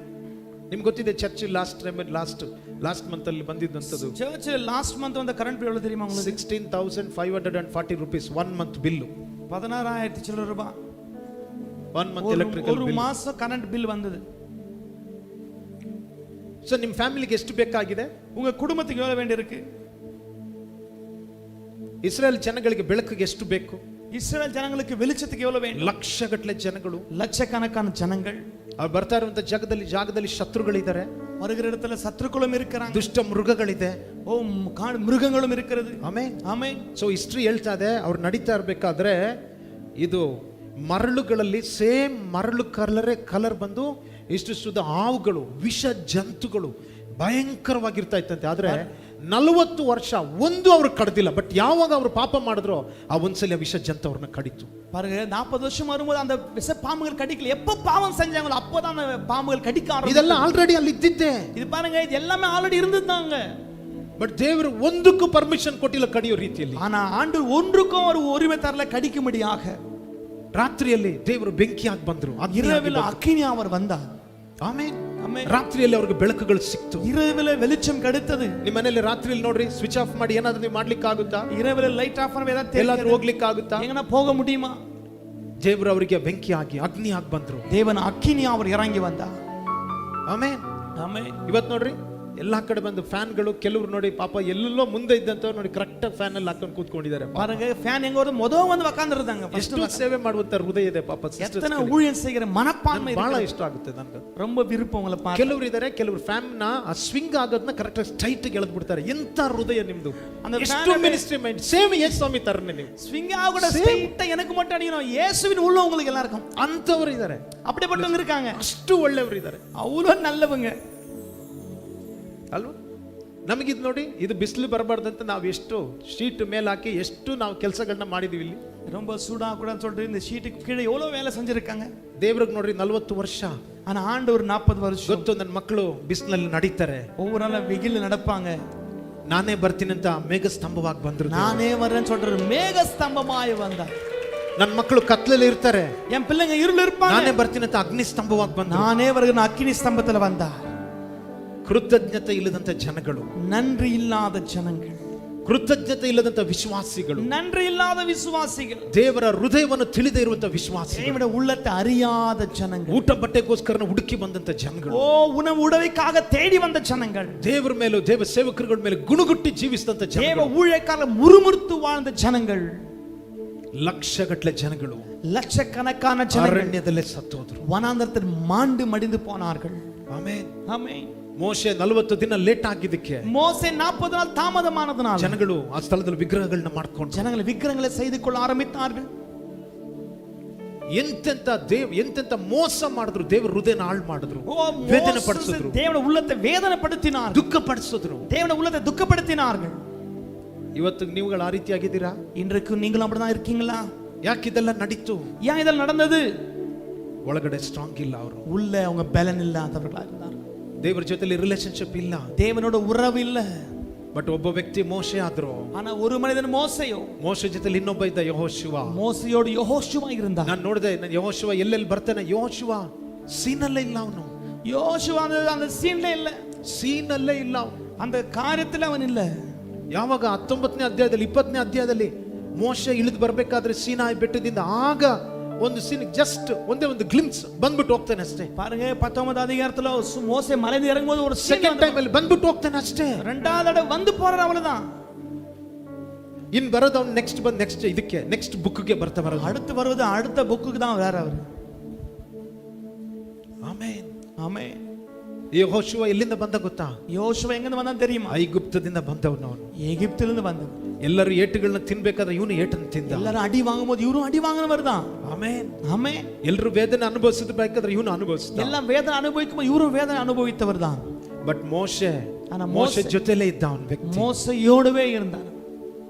ನಿಮ್ಗೆ ಗೊತ್ತಿದೆ, ಚರ್ಚ್ ಲಾಸ್ಟ್ ಮಂತ್ ಅಲ್ಲಿ ಬಂದಿದ್ದಂಥದ್ದು. ಚರ್ಚ್ ಲಾಸ್ಟ್ ಮಂತ್ ಒಂದು ಕರೆಂಟ್ ಬಿಲ್ ಎவ்வளவு தெரியுமா உங்களுக்கு? 16,540 rupees 1 month ಬಿಲ್ಲು. 16,000 ಚಿಲ್ಲರೆ ರೂಪಾಯಿ 1 month ಎಲೆಕ್ಟ್ರಿಕಲ್ ಬಿಲ್. ஒரு மாசம் ಕರೆಂಟ್ ಬಿಲ್ வந்தது. ಸೊ ನಿಮ್ಮ ಫ್ಯಾಮಿಲಿಗೆ ಎಷ್ಟು ಬೇಕಾಗಿದೆ? உங்க குடும்பத்துக்கு எவ்வளவு வேண்டி இருக்கு? ಇಸ್ರೇಲ್ ಜನಗಳಿಗೆ ಬೆಳಕಿಗೆ ಎಷ್ಟು ಬೇಕು? இஸ்ரவேல் ஜனங்களுக்கு வெளிச்சத்துக்கு எவ்வளவு வேண்டும்? ಲಕ್ಷಗಟ್ಟಲೆ ಜನಗಳು, லட்சக்கணக்கான ஜனங்கள். ಅವ್ರು ಬರ್ತಾ ಇರುವಂತ ಜಾಗದಲ್ಲಿ ಶತ್ರುಗಳಿದ್ದಾರೆ, வருகிற இடத்துல சத்துருக்களும் இருக்கிறாங்க, ದುಷ್ಟ ಮೃಗಗಳಿದೆ, மிருகங்களும் இருக்கிறது. Amen, amen. ಸೊ ಹಿಸ್ಟ್ರಿ ಹೇಳ್ತಾ ಇದೆ, ಅವ್ರು ನಡೀತಾ ಇರ್ಬೇಕಾದ್ರೆ ಇದು ಮರಳುಗಳಲ್ಲಿ ಸೇಮ್ ಮರಳು ಕಲರ್ ಬಂದು ಇಷ್ಟು ಹಾವುಗಳು, ವಿಷ ಜಂತುಗಳು ಭಯಂಕರವಾಗಿರ್ತಾ ಇತ್ತಂತೆ. ಆದ್ರೆ 40 ವರ್ಷ ಒಂದು ಅವ್ರು ಕಡ್ದಿಲ್ಲ. ಬಟ್ ಯಾವಾಗ ಅವ್ರು ಪಾಪ ಮಾಡಿದ್ರು ಆ ಒಂದ್ಸಲ ವಿಷ ಜಂತು ಅವ್ರನ್ನ ಕಡಿತು. பாருங்க, 40 வருஷம் வரும்போது அந்த விஷ பாம்புகள் கடிக்கல. எப்ப பாவம் செஞ்சாங்களோ அப்பதான் அந்த பாம்புகள் கடிக்க ஆரம்பிச்சது. ಇದೆಲ್ಲ ಆಲ್ರೆಡಿ ಅಲ್ಲಿ ಇದ್ದಿದ್ದೆ. இது பாருங்க, இது எல்லாமே ஆல்ரெடி இருந்துதாங்க. ಬಟ್ ದೇವರು ಒಂದಕ್ಕೂ ಪರ್ಮಿಷನ್ ಕೊಟ್ಟಿಲ್ಲ ಕಡಿಯೋ ರೀತಿಯಲ್ಲಿ. ஆனா ஆண்டவர் ஒன்றுக்கும் ஒரு உரிமை தரல கடிக்கும்படியாக. ರಾತ್ರಿಯಲ್ಲಿ ದೇವರು ಬೆಂಕಿಯಾಗಿ ಬಂದ್ರು. இரவில் அக்கினி அவர் வந்தார். ಆಮೆನ್. ஆமென். ರಾತ್ರಿಯಲ್ಲಿ ಅವ್ರಿಗೆ ಬೆಳಕುಗಳು ಸಿಕ್ತು. இரவில் வெளிச்சம் கிடைத்தது. ನಿಮ್ಮ ಮನೆಯಲ್ಲಿ ರಾತ್ರಿಯಲ್ಲಿ ನೋಡ್ರಿ, ಸ್ವಿಚ್ ಆಫ್ ಮಾಡಿ ಏನಾದ್ರೂ ನೀವು ಮಾಡ್ಲಿಕ್ಕೆ ಆಗುತ್ತಾ? இரவில் லைட் ஆஃப் பண்ண ஏதாவது ಎಲ್ಲಾದ್ರೂ ಹೋಗ್ಲಿಕ್ಕೆ ಆಗುತ್ತಾ? எங்கனா போக முடியுமா? ದೇವರು ಅವರಿಗೆ ಬೆಂಕಿಯಾಗಿ ಅಗ್ನಿಯಾಗಿ ಬಂದ್ರು. தேவன் அக்கினி அவர் இறங்கி வந்தார். ಆಮೆನ್. ஆமென். ಇವತ್ತು ನೋಡ್ರಿ ಎಲ್ಲಾ ಕಡೆ ಬಂದು ಫ್ಯಾನ್ಗಳು, ಕೆಲವರು ನೋಡಿ ಪಾಪ ಎಲ್ಲೆಲ್ಲೋ ಮುಂದೆ ಇದ್ದಂತವ್ರು ನೋಡಿ ಕರೆಕ್ಟ್ ಫ್ಯಾನ್ ಅಲ್ಲಿ ಹಾಕೊಂಡು ಕೂತ್ಕೊಂಡಿದ್ದಾರೆ. பாருங்க ஃபேன் எங்க வருது ಮೊದಲು வந்து உட்கார்ந்திருந்தாங்க. ಎಷ್ಟು ಸೇವೆ ಮಾಡುವಂತ ಹೃದಯ ಇದೆ ಪಾಪ. எத்தனை ஊழியம் செய்கிற மனப்பான்மை ಬಹಳ இருக்கு. ಇಷ್ಟ ಆಗುತ್ತೆ ನನಗೆ. ரொம்ப விருப்பம் உங்களை பார்க்க. ಕೆಲವರು ಇದ್ದಾರೆ, ಕೆಲವರು ಫ್ಯಾನ್ ನ ಆ ಸ್ವಿಂಗ್ ಆಗೋದನ್ನ ಕರೆಕ್ಟ್ ಆಗಿ ಸ್ಟ್ರೈಟ್ ಗೆ ಎಳೆದು ಬಿಡ್ತಾರೆ. ಎಂತ ಹೃದಯ ನಿಮ್ದು! ಎಷ್ಟು ಮಿನಿಸ್ಟ್ರಿ ಮೈಂಡ್, ಸೇಮ್ ಯೇಸು ಸ್ವಾಮಿ ತರನೇ ನೀವು. ஸ்விங் ஆகட ஸ்ட்ரைட்டா எனக்கு மட்டும் அடிக்கணும். இயேசுவின் உள்ள உங்களுக்கு எல்லாருக்கும் ಅಂತವರು ಇದ್ದಾರೆ, அப்படிப்பட்டவங்க இருக்காங்க. ಅಷ್ಟು ಒಳ್ಳೆಯವರು ಇದ್ದಾರೆ, அவ்வளவு நல்லவங்க ಅಲ್ವಾ? ನಮಗಿದ್ ನೋಡಿ, ಇದು ಬಿಸಿಲು ಬರಬಾರ್ದಂತ ನಾವು ಎಷ್ಟು ಶೀಟ್ ಮೇಲೆ ಹಾಕಿ ಎಷ್ಟು ನಾವು ಕೆಲಸಗಳನ್ನ ಮಾಡಿದೀವಿ. ಇಲ್ಲಿ ரொம்ப சூடா கூட சொல்லிட்டு இந்த ஷீட்டுக்கு கீழே எவ்வளவு வேலை செஞ்சிருக்காங்க. ದೇವ್ರಿಗೆ ನೋಡ್ರಿ 40 ವರ್ಷ. ஆனா ஆண்டவர் 40 வருஷம். ಗೊತ್ತು, ನನ್ನ ಮಕ್ಕಳು ಬಿಸಿಲಲ್ಲಿ ನಡೀತಾರೆ, ஒவ்வொரு நாள் வெயில்ல நடப்பாங்க. ನಾನೇ ಬರ್ತೀನಿ ಅಂತ ಮೇಘ ಸ್ತಂಭವಾಗಿ ಬಂದ್ರು. நானே வரேன்னு சொல்ற மேக ஸ்தம்பமாய் வந்தார். ನನ್ನ ಮಕ್ಕಳು ಕತ್ಲಲ್ಲಿ ಇರ್ತಾರೆ, என் பிள்ளைங்க இருள் இருப்பாங்க. ನಾನೇ ಬರ್ತೀನಿ ಅಂತ ಅಗ್ನಿ ಸ್ತಂಭವಾಗಿ ಬಂದ್ರು. நானே வருகிற அக்கினி ஸ்தம்பத்துல வந்தார். ಕೃತಜ್ಞತೆ ಇಲ್ಲದಂತ ಜನಗಳು, நன்றி இல்லாத ஜனங்கள், ಕೃತಜ್ಞತೆ ಇಲ್ಲದಂತ ವಿಶ್ವಾಸಿಗಳು, நன்றி இல்லாத விசுவாசிகள், ದೇವರ ಹೃದಯವನ್ನು ತಿಳಿದೇ ಇರುವಂತ ವಿಶ್ವಾಸಿಗಳು, தேவனுடைய உள்ளத்தை அறியாத ஜனங்கள், ಊಟ ಬಟ್ಟೆಗೋಸ್ಕರ ಹುಡುಕಿ ಬಂದಂತ ಜನಗಳು, ஓ உணவு உடவைக்காக தேடி வந்த ஜனங்கள், ದೇವರ ಮೇಲೆ, ದೇವ ಸೇವಕರುಗಳ ಮೇಲೆ ಗುಣಗುಟ್ಟಿ ಜೀವಿಸಿದಂತ தேவ ಜನಗಳು, ஊழியக்காரர் முறுமுறுத்து வாழ்ந்த ஜனங்கள், ಲಕ್ಷಗಟ್ಟಲೆ ಜನಗಳು லட்சக்கணக்கான ஜனங்கள் ಅರಣ್ಯದಲ್ಲೇ ಸತ್ತೋದ್ರು. வனாந்தரத்தில் மாண்டு மடிந்து போனார்கள். ಆಮೆನ್. ஆமென். ಮೋಶೆ 40 ದಿನ ಲೇಟ್ ಆಗಿದ್ದಕ್ಕೆ, மோசே 40 நாள் தாமதமானதனால் ಜನಗಳು ಆ ಸ್ಥಳದಲ್ಲಿ ವಿಗ್ರಹಗಳನ್ನ ಮಾಡ್ಕೊಂಡು ஜனங்கள் விக்கிரகங்களை செய்து கொள்ள ಆರಂಭಿத்தார்கள். ಎಂತೆಂತ ಮೋಸ ಮಾಡಿದ್ರು, ದೇವರ ಹೃದಯನ ಹಾಳು ಮಾಡಿದ್ರು, ஓ ವೇದನೆ ಪಡಿಸಿದ್ರು, தேவனுடைய உள்ளத்தை வேதனைப்படுத்தினார்கள், ದುಃಖ ಪಡಿಸಿದ್ರು. தேவனுடைய உள்ளத்தை துக்கப்படுத்தினார்கள். ಇವತ್ತು ನೀವುಗಳು ಆ ರೀತಿ ಆಗಿದ್ದೀರಾ? இன்றைக்கு நீங்களும் அப்படிதான் இருக்கீங்களா? ಯಾಕೆ ಇದೆಲ್ಲ ನಡೀತು? ஏன் இதெல்லாம் நடந்தது? ಒಳಗಡೆ ಸ್ಟ್ರಾಂಗ್ ಇಲ್ಲ, ಅವರು உள்ள அவங்க பலன் இல்லாதவர்களா இருந்தார்கள். ದೇವರ ಜೊತೆಲಿ ರಿಲೇಶನ್ಶಿಪ್ ಇಲ್ಲ, தேவனோட உறவு இல்ல. ಬಟ್ ಒಬ್ಬ ವ್ಯಕ್ತಿ ಮೋಶೆ ಆದ್ರು. ஆனா ஒரு மனிதன் மோசேயோ, ಮೋಶೆ ಜೊತೆಲಿ ಇನ್ನೊಬ್ಬ ಇದ್ದ, ಯೆಹೋಶುವ. மோசேயோடு யெகோஷுவா இருந்தார். ನಾನು ನೋಡಿದೆ, ಯೆಹೋಶುವ ಎಲ್ಲೆಲ್ಲಿ ಬರ್ತಾನೆ, ಯೆಹೋಶುವ ಸೀನಲ್ಲೇ ಇಲ್ಲ, ಅವನು யோசுவா அந்த சீன்ல இல்ல, ಸೀನಲ್ಲೇ ಇಲ್ಲ ಅವನು, அந்த காரியத்துல அவன் இல்ல. ಯಾವಾಗ 19ನೇ ಅಧ್ಯಾಯದಲ್ಲಿ 20ನೇ ಅಧ್ಯಾಯದಲ್ಲಿ ಮೋಶೆ ಇಳಿದು ಬರ್ಬೇಕಾದ್ರೆ ಸೀನಾಯಿ ಬೆಟ್ಟದಿಂದ ಆಗ ಒಂದು ಸೀನ್, ಜಸ್ಟ್ ಒಂದೇ ಒಂದು ಗ್ಲಿಮ್ಸ್ ಬಂದ್ಬಿಟ್ಟು ಹೋಗ್ತಾನೆ ಅಷ್ಟೇ. பாருங்க 19வது அதிகாரத்துல மோசே மலையில இறங்கும்போது ஒரு ಸೆಕೆಂಡ್ ಟೈಮ್ ಅಲ್ಲಿ ಬಂದ್ಬಿಟ್ಟು ಹೋಗ್ತಾನೆ ಅಷ್ಟೇ. ரெண்டாவது தடவை வந்து போறாரு, அவ்வளவுதான். ಇನ್ ಬರೋದು ಅವ್ನು ನೆಕ್ಸ್ಟ್ ಇದಕ್ಕೆ ನೆಕ್ಸ್ಟ್ ಬುಕ್ಗೆ ಬರ್ತಾ ಬರೋದು, அடுத்து வருவது அடுத்த புக்குக்கு தான் வேற அவர். ಆಮೆನ್. ஆமென். ಯೆಹೋಶುವ ಎಲ್ಲಿಂದ ಬಂದ ಗೊತ್ತಾ? யோசுவா எங்க இருந்து வந்தான் தெரியுமா? ಐಗುಪ್ತದಿಂದ ಬಂದವನು ಅವನು. எகிப்தில இருந்து வந்தவன். ಎಲ್ಲರೂ ಏಟುಗಳನ್ನ ತಿನ್ಬೇಕಾದ್ರೆ ಇವನು ಏಟನ್ನು ತಿಂದ. எல்லாரும் அடி வாங்கும்போது இவரும் அடி வாங்குனவர் தான். ಆಮೆನ್. ஆமென். ಎಲ್ಲರೂ ವೇದನೆ ಅನುಭವಿಸಬೇಕಾದ್ರೆ ಇವನು ಅನುಭವಿಸಿದ. எல்லாம் வேதனை அனுபவிக்கும்போது இவரும் வேதனை அனுபவித்தவர் தான். ಬಟ್ ಮೋಶೆ ஆனா ಮೋಶೆ ಜೊತೆಲೇ ಇದ್ದ ಅವನ ವ್ಯಕ್ತಿ. மோசையோடவே இருந்தார்.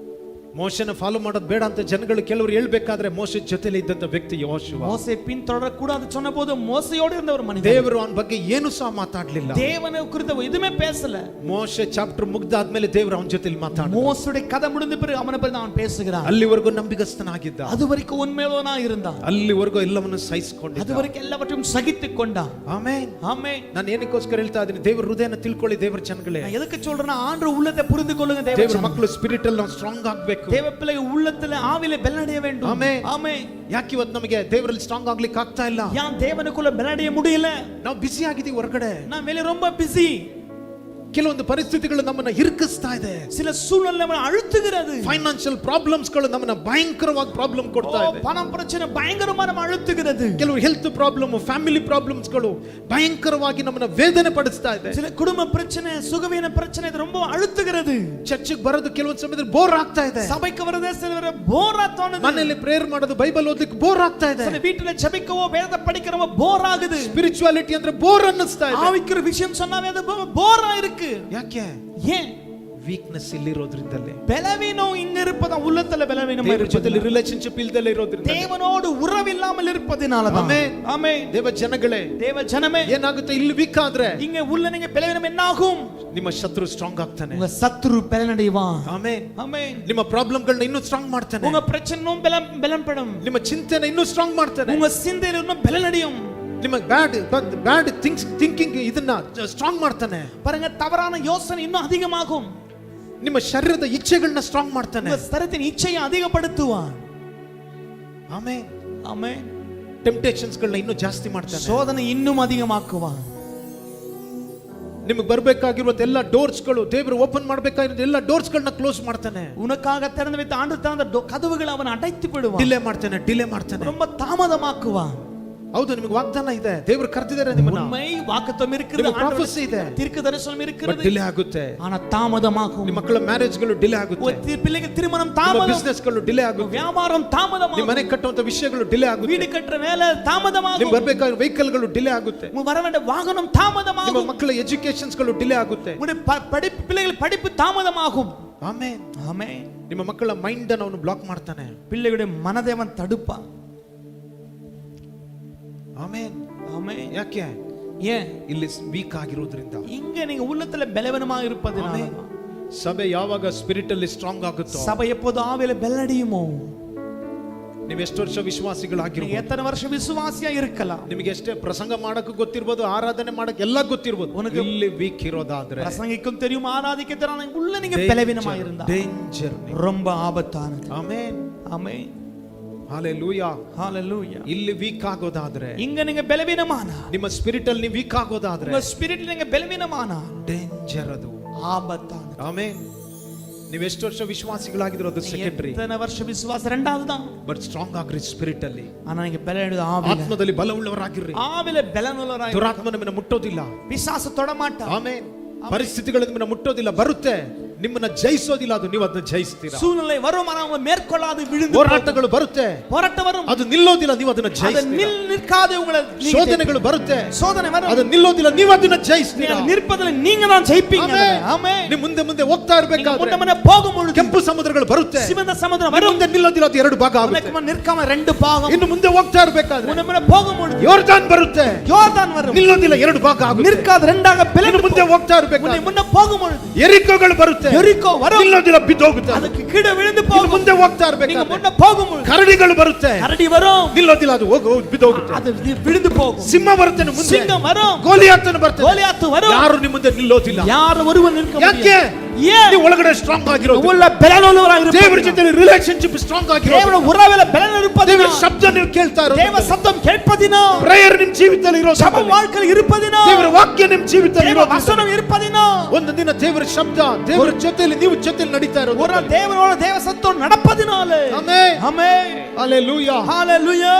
ಮೋಶೆನ ಫಾಲೋ ಮಾಡೋದು ಬೇಡ ಅಂತ ಜನಗಳು ಕೆಲವರು ಹೇಳ್ಬೇಕಾದ್ರೆ ಮೋಶೆ ಜೊತೆಲಿ ಇದ್ದಂತ ವ್ಯಕ್ತಿ ಯೆಹೋಶುವ. மோசே பின்தொடர கூடாது சொன்னபோது மோசையோடு இருந்த ஒரு மனிதன். ದೇವರು ಅವನ ಬಗ್ಗೆ ಏನು ಸಹ ಮಾತಾಡ್ಲಿಲ್ಲ. தேவனை குறித்து எதுவுமே பேசல. ಮೋಶೆ ಚಾಪ್ಟರ್ ಮುಗ್ದಾದ್ಮೇಲೆ ದೇವರು ಅವನ ಜೊತೆಲಿ ಮಾತಾಡಿದ. மோசேயுடைய கதை முடிந்த பிறகு அவனை பற்றி அவன் பேசுகிறான். ಅಲ್ಲಿವರೆಗೂ ನಂಬಿಗಸ್ತನಾಗಿದ್ದ, அதுவரைக்கும் உண்மையுள்ளவனா இருந்தான், ಅಲ್ಲಿವರೆಗೂ ಎಲ್ಲವನ್ನು ಸಹಿಸಿಕೊಂಡಿದ್ದ, அதுவரைக்கும் எல்லாவற்றையும் சகித்துக் கொண்டான். ಆಮೆನ್. ஆமென். ನಾನು ಏನಕ್ಕೋಸ್ಕರ ಹೇಳ್ತಾ ಇದ್ದೀನಿ, ದೇವರ ಹೃದಯನ ತಿಳ್ಕೊಳ್ಳಿ ದೇವರ ಜನಗಳೇ. நான் எதுக்கு சொல்றேன்னா, ஆண்டவர் உள்ளத்தை புரிந்து கொள்ளுங்க. ದೇವರ ಮಕ್ಕಳು ಸ್ಪಿರಿಟ್ ಅಲ್ಲಿ ನಾವು ಸ್ಟ್ರಾಂಗ್ ಆಗಬೇಕು. தேவ பிள்ளை உள்ளத்துல ஆவியில பலனடைய வேண்டும். ಆಮೆನ್. ஆமென். ಯಾಕೆ ಇವತ್ತು ನಮಗೆ ದೇವರಲ್ಲಿ ಸ್ಟ್ರಾಂಗ್ ಆಗ್ಲಿಕ್ಕೆ ಆಗ್ತಾ ಇಲ್ಲ? ஏன் தேவனுக்குள்ள பலனடைய முடியல? ನಾವು ಬಿಸಿ ಆಗಿದ್ದೀವಿ ಹೊರಗಡೆ. நான் வெளிய ரொம்ப பிஸி. ಕೆಲವೊಂದು ಪರಿಸ್ಥಿತಿಗಳು ನಮ್ಮನ್ನ ಇರುಕಿಸ್ತಾ ಇದೆ, சில சூழ்நிலை நம்மை அழுத்துகிறது. ಫೈನಾನ್ಷಿಯಲ್ ಪ್ರಾಬ್ಲಮ್ಸ್ ಗಳು ನಮ್ಮನ್ನ ಭಯಂಕರವಾಗಿ ಪ್ರಾಬ್ಲಮ್ ಕೊಡ್ತಾ ಇದೆ. பணம் பிரச்சனை பயங்கரமா நம்ம ಅಳುத்துகிறது. ಕೆಲವು ಹೆಲ್ತ್ ಪ್ರಾಬ್ಲಮ್, ಫ್ಯಾಮಿಲಿ ಪ್ರಾಬ್ಲಮ್ಸ್ ಗಳು ಭಯಂಕರವಾಗಿ ನಮ್ಮನ್ನ ವೇದನೆ ಪಡಿಸ್ತಾ ಇದೆ. சில குடும்ப பிரச்சனை, சுகவீன பிரச்சனை இது ரொம்ப அழுத்துகிறது. ಚರ್ಚಿಗೆ ಬರೋದು ಕೆಲವೊಂದು ಸಮಯದಲ್ಲಿ ಬೋರ್ ಆಗ್ತಾ ಇದೆ. சபைக்கு வரதே சிலவர போரா தோணுது. ಮನೆಯಲ್ಲಿ ಪ್ರೇಯರ್ ಮಾಡೋದು, ಬೈಬಲ್ ಓದಲಿಕ್ಕೆ ಬೋರ್ ಆಗ್ತಾ ಇದೆ. சில வீட்டுல ஜெபிக்கவோ வேத படிக்கிறவோ போர் ஆகுது. ಸ್ಪಿರಿಚುವಾಲಿಟಿ ಅಂದ್ರೆ ಬೋರ್ ಅನ್ನಿಸ್ತಾ ಇದೆ. ஆவிக்குரிய விஷயம் சொன்னாவே அது போரா இருக்கு. ಯಾಕೆ? ஏன்? ವೀಕ್ನೆಸ್ ಇಲ್ಲಿರೋದ್ರಿಂದಲೇ, பலவீனம் இங்க இருப்பதா, உள்ளத்துல பலவீனம் ದೇವರ ಜೊತೆಲಿ ರಿಲೇಶನ್ಶಿಪ್ ಇಲ್ದಲೇ ಇರೋದ್ರಿಂದ, தேவனோடு உறவு இல்லாமல் இருப்பதினால தான். ಆಮೆನ್. ஆமென். ದೇವ ಜನಗಳೇ, தேவ ஜனமே, ಏನಾಗುತ್ತೆ ಇಲ್ಲಿ ವೀಕ್ ಆದ್ರೆ இங்க உள்ள நீங்க பலவீனம் என்ன ஆகும்? ನಿಮ್ಮ ಶತ್ರು ಸ್ಟ್ರಾಂಗ್ ಆಗ್ತಾನೆ. உங்க சத்துரு பலனடைவான். ಆಮೆನ್. ஆமென். ನಿಮ್ಮ ಪ್ರಾಬ್ಲಮ್ಗಳನ್ನ ಇನ್ನೂ ಸ್ಟ್ರಾಂಗ್ ಮಾಡ್ತಾನೆ. உங்க பிரச்சனையும் பலன்படும். ನಿಮ್ಮ ಚಿಂತೆನ ಇನ್ನೂ ಸ್ಟ್ರಾಂಗ್ ಮಾಡ್ತಾನೆ. உங்க சிந்தையில இன்னும் பலனடையும். ನಿಮ್ಮ ಬ್ಯಾಡ್ ಥಿಂಕಿಂಗ್ ಇದನ್ನ ಸ್ಟ್ರಾಂಗ್ ಮಾಡ್ತಾನೆ. பாருங்க, தவறான யோசனை இன்னும் அதிகமாகும். ನಿಮ್ಮ ಶರೀರದ ಇಚ್ಛೆಗಳನ್ನ ಸ್ಟ್ರಾಂಗ್ ಮಾಡ್ತಾನೆ. உங்க சரீரத்தின் இச்சையை அதிகப்படுத்துவான். ಆಮೆನ್. ஆமென். ಟೆಂಪ್ಟೇಷನ್ಸ್ ಗಳನ್ನ ಇನ್ನೂ ಜಾಸ್ತಿ ಮಾಡ್ತಾನೆ. சோதனை இன்னும் அதிகமாக்குவான். ನಿಮಗೆ ಬರಬೇಕಾಗಿರುವ ಎಲ್ಲ ಡೋರ್ಸ್ ಗಳು, ದೇವರು ಓಪನ್ ಮಾಡಬೇಕಾಗಿರೋ ಎಲ್ಲ ಡೋರ್ಸ್ ಗಳನ್ನ ಕ್ಲೋಸ್ ಮಾಡ್ತಾನೆ. உனக்காக திறந்து வைத்த ஆண்டு திறந்த கதவுகளை அவன் அடைத்து விடுவான். ಡಿಲೇ ಮಾಡ್ತಾನೆ. ரொம்ப தாமதமாக்குவான். ಹೌದು, ನಿಮಗೆ ವಾಗ್ದಾನ ಇದೆ, ದೇವರು ಕರೆದಿದ್ದಾರೆ ನಿಮ್ಮನ್ನ. உண்மை வாக்குத்தத்தம் இருக்கிறது, ಪ್ರಾಫೆಸಿ ಇದೆ, தீர்க்கதரிசனம் இருக்கிறது. ಡಿಲೇ ಆಗುತ್ತೆ. ஆனா தாமதமாகும். ನಿಮ್ಮ ಮಕ್ಕಳ ಮ್ಯಾರೇಜ್ ಗಳು ಡಿಲೇ ಆಗುತ್ತೆ. பிள்ளைகள் திருமணம் தாமதம். ಬಿಸಿನೆಸ್ ಗಳು ಡಿಲೇ ಆಗುತ್ತೆ. வியாபாரம் தாமதமாகும். ನಿಮ್ಮ ಮನೆ ಕಟ್ಟುವಂತ ವಿಷಯಗಳು ಡಿಲೇ ಆಗುತ್ತೆ. வீடு கட்டுற வேலை தாமதமாகும். ನಿಮಗೆ ಬರಬೇಕಾಗಿರೋ ವೆಹಿಕಲ್ ಗಳು ಡಿಲೇ ಆಗುತ್ತೆ. வர வேண்டிய வாகனம் தாமதமாகும். ನಿಮ್ಮ ಮಕ್ಕಳ ಎಜುಕೇಶನ್ಸ್ ಗಳು ಡಿಲೇ ಆಗುತ್ತೆ. படிப்பு, பிள்ளைகள் படிப்பு தாமதமாகும். ಆಮೆನ್. ஆமென். ನಿಮ್ಮ ಮಕ್ಕಳ ಮೈಂಡ್ ಅನ್ನು ಅವನು ಬ್ಲಾಕ್ ಮಾಡ್ತಾನೆ. பிள்ளைகளுடைய மனதை அவன் தடுப்பான். ಆಮೆನ್. ஆமென். ಯಾಕೆ? ஏன்? ಇಲ್ಲಿ ವೀಕ್ ಆಗಿರೋದ್ರಿಂದ. இங்க நீங்க உள்ளத்துல பலவீனமா இருப்பதனால. ಸಭೆ ಯಾವಾಗ ಸ್ಪಿರಿಟ್ ಅಲ್ಲಿ ಸ್ಟ್ರಾಂಗ್ ಆಗುತ್ತೋ, சபை எப்போது ஆவியில பலனடையுமோ, ನೀವು ಎಷ್ಟು ವರ್ಷ ವಿಶ್ವಾಸಿಗಳಾಗಿರ್ಬೋದು, எத்தனை வருஷம் விசுவாசியா இருக்கலாம், ನಿಮಗೆ ಎಷ್ಟೇ ಪ್ರಸಂಗ ಮಾಡಕ್ಕೆ ಗೊತ್ತಿರ್ಬೋದು, ಆರಾಧನೆ ಮಾಡಕ್ಕೆ ಎಲ್ಲ ಗೊತ್ತಿರ್ಬೋದು, ಇಲ್ಲಿ ವೀಕ್ ಇರೋದಾದ್ರೆ, பிரசங்கிக்கும் தெரியும், ஆராதிக்க தெரியும், உள்ள நீங்க பலவீனமா இருந்தா ಡೇಂಜರ್, ரொம்ப ஆபத்தானது. ಆಮೆನ್. ஆமென். ಹalleluya. ஹalleluya. ಇಲ್ಲಿ ವೀಕ್ ಆಗೋದಾದ್ರೆ, இங்க நீங்க பலவீனமானா, ನಿಮ್ಮ ಸ್ಪಿರಿಟ್ ಅಲ್ಲಿ ನೀವು ವೀಕ್ ಆಗೋದಾದ್ರೆ, உங்க ஸ்பிரிட்ல நீங்க பலவீனமானா ಡೇಂಜರ್, ಅದು ஆபத்தானது. ಆಮೆನ್. ನೀವು ಎಷ್ಟು ವರ್ಷ ವಿಶ್ವಾಸಿಗಳಾಗಿದ್ರು ಅದು ಸೆಕೆಂಡರಿ. எத்தனை வருஷம் விசுவாசம் ரெண்டாவது தான். ಬಟ್ ಸ್ಟ್ರಾಂಗ್ ಆಗ್ರಿ ಸ್ಪಿರಿಟ್ ಅಲ್ಲಿ. ஆனா நீங்க பலனடைது ஆவியில. ಆತ್ಮದಲ್ಲಿ ಬಲವುಳ್ಳವರಾಗಿರ್ರಿ. ஆவியில பலனுள்ளவராಗಿ. ದುರಾತ್ಮ ನಿಮ್ಮನ್ನ ಮುಟ್ಟೋದಿಲ್ಲ. பிசாசு தொட மாட்டான். ಆಮೆನ್. ಪರಿಸ್ಥಿತಿಗಳು ನಿಮ್ಮನ್ನ ಮುಟ್ಟೋದಿಲ್ಲ, ಬರುತ್ತೆ, ನಿಮ್ಮನ್ನ ಜಯಿಸೋದಿಲ್ಲ, ಅದು ನೀವು ಅದನ್ನ ಜಯಿಸ್ತೀರಾ. சூழ்நிலை வரும், ஆனா அவங்க மேற்கொள்ளாது விழுந்து. ಹೋರಾಟಗಳು ಬರುತ್ತೆ, போராட்டம் வரும், ಅದು ನಿಲ್ಲೋದಿಲ್ಲ, ನೀವು ಅದನ್ನ அது ಜಯಿಸ್ತೀರಾ. நிற்காது. உங்களை ಶೋಧನೆಗಳು ಬರುತ್ತೆ, சோதனை வரும், ಅದು ನಿಲ್ಲೋದಿಲ್ಲ, ನೀವು ಅದನ್ನ ಜಯಿಸ್ತೀರಾ. நிற்பதில் நீங்க தான் ஜெயிப்பீங்க. ஆமென். ನೀವು ಮುಂದೆ ಮುಂದೆ ಹೋಗ್ತಾ ಇರಬೇಕಾದ್ರೆ முன்ன போகும்பொழுது ಕೆಂಪು ಸಮುದ್ರಗಳು ಬರುತ್ತೆ, சிவந்த சமுத்திரம் ನೀವು வரும், ಮುಂದೆ ನಿಲ್ಲೋದಿಲ್ಲ, ಅದು ಎರಡು ಭಾಗ ಆಗುತ್ತೆ. உனக்கு நிற்காம ரெண்டு பாகம். ಇನ್ನು ಮುಂದೆ ಹೋಗ್ತಾ ಇರಬೇಕಾದ್ರೆ முன்ன போகும்பொழுது ಯೋರ್ದಾನ್ ಬರುತ್ತೆ, யோர்தான் வரும், ನಿಲ್ಲೋದಿಲ್ಲ, ಎರಡು ಭಾಗ ಆಗುತ್ತೆ. நிற்காது, ரெண்டாக ಇನ್ನು பிளந்து ಮುಂದೆ ಹೋಗ್ತಾ ಇರಬೇಕಾದ್ರೆ முன்ன போகும்பொழுது ಎರಿಕೋಗಳು ಬರುತ್ತೆ, எரிகோ வரும், ನಿಲ್ಲೋದಿಲ್ಲ, ಬಿದ್ದೋಗುತ್ತೆ. அதுக்கு கீழே விழுந்து ಇನ್ನು போகும். ಮುಂದೆ ಹೋಗ್ತಾ நீங்க ಇರಬೇಕಾದ್ರೆ முன்ன போகும்பொழுது ಕರಡಿಗಳು ಬರುತ್ತೆ, கரடி வரும், ನಿಲ್ಲೋದಿಲ್ಲ, ಅದು ಬಿದ್ದೋಗುತ್ತೆ. அது விழுந்து போகும். ಸಿಂಹ ಬರುತ್ತೆ, ಮುಂದೆ சிங்கம் வரும், ಗೋಲಿಯಾತನು ಬರ್ತದೆ, கோலியாத்து வரும், ಯಾರು ನಿಮ್ಮ ಮುಂದೆ ನಿಲ್ಲೋದಿಲ್ಲ. யார் ஒருவன் நிற்க ಯಾಕೆ? முடியாது. ஏன்? ನೀವು ಒಳಗಡೆ ಸ್ಟ್ರಾಂಗ್ ಆಗಿರೋದು, உள்ள பலனுள்ளவராக ದೇವರ இருப்பீங்க. ಜೊತೆ ರಿಲೇಶನ್ಶಿಪ್ ಸ್ಟ್ರಾಂಗ್ ಆಗಿರೋದು, தேவன உறவில பலன் இருப்பதினா, ದೇವರ ಶಬ್ದ ನೀವು ಕೇಳ್ತಾ ಇರೋದು, தேவ சத்தம் கேட்பதினா, ಪ್ರೇಯರ್ ನಿಮ್ಮ ಜೀವಿತದಲ್ಲಿ ಇರೋ ஜெப வாழ்க்கையில் இருப்பதினா, ದೇವರ ವಾಕ್ಯ ನಿಮ್ಮ ಜೀವಿತದಲ್ಲಿ தேவ ಇರೋ வசனம் இருப்பதினா, ಒಂದು ದಿನ ದೇವರ ಶಬ್ದ ದೇವರ ಜೊತೆಯಲ್ಲಿ ನೀವು ಜೊತೆಯಲ್ಲಿ ನಡೀತಾ ಇರೋದು, ஒரு தேவனோட தேவ சத்தம் நடப்பதினாலே. ಆಮೆನ್. ஆமென். ಹalleluya. ஹalleluya.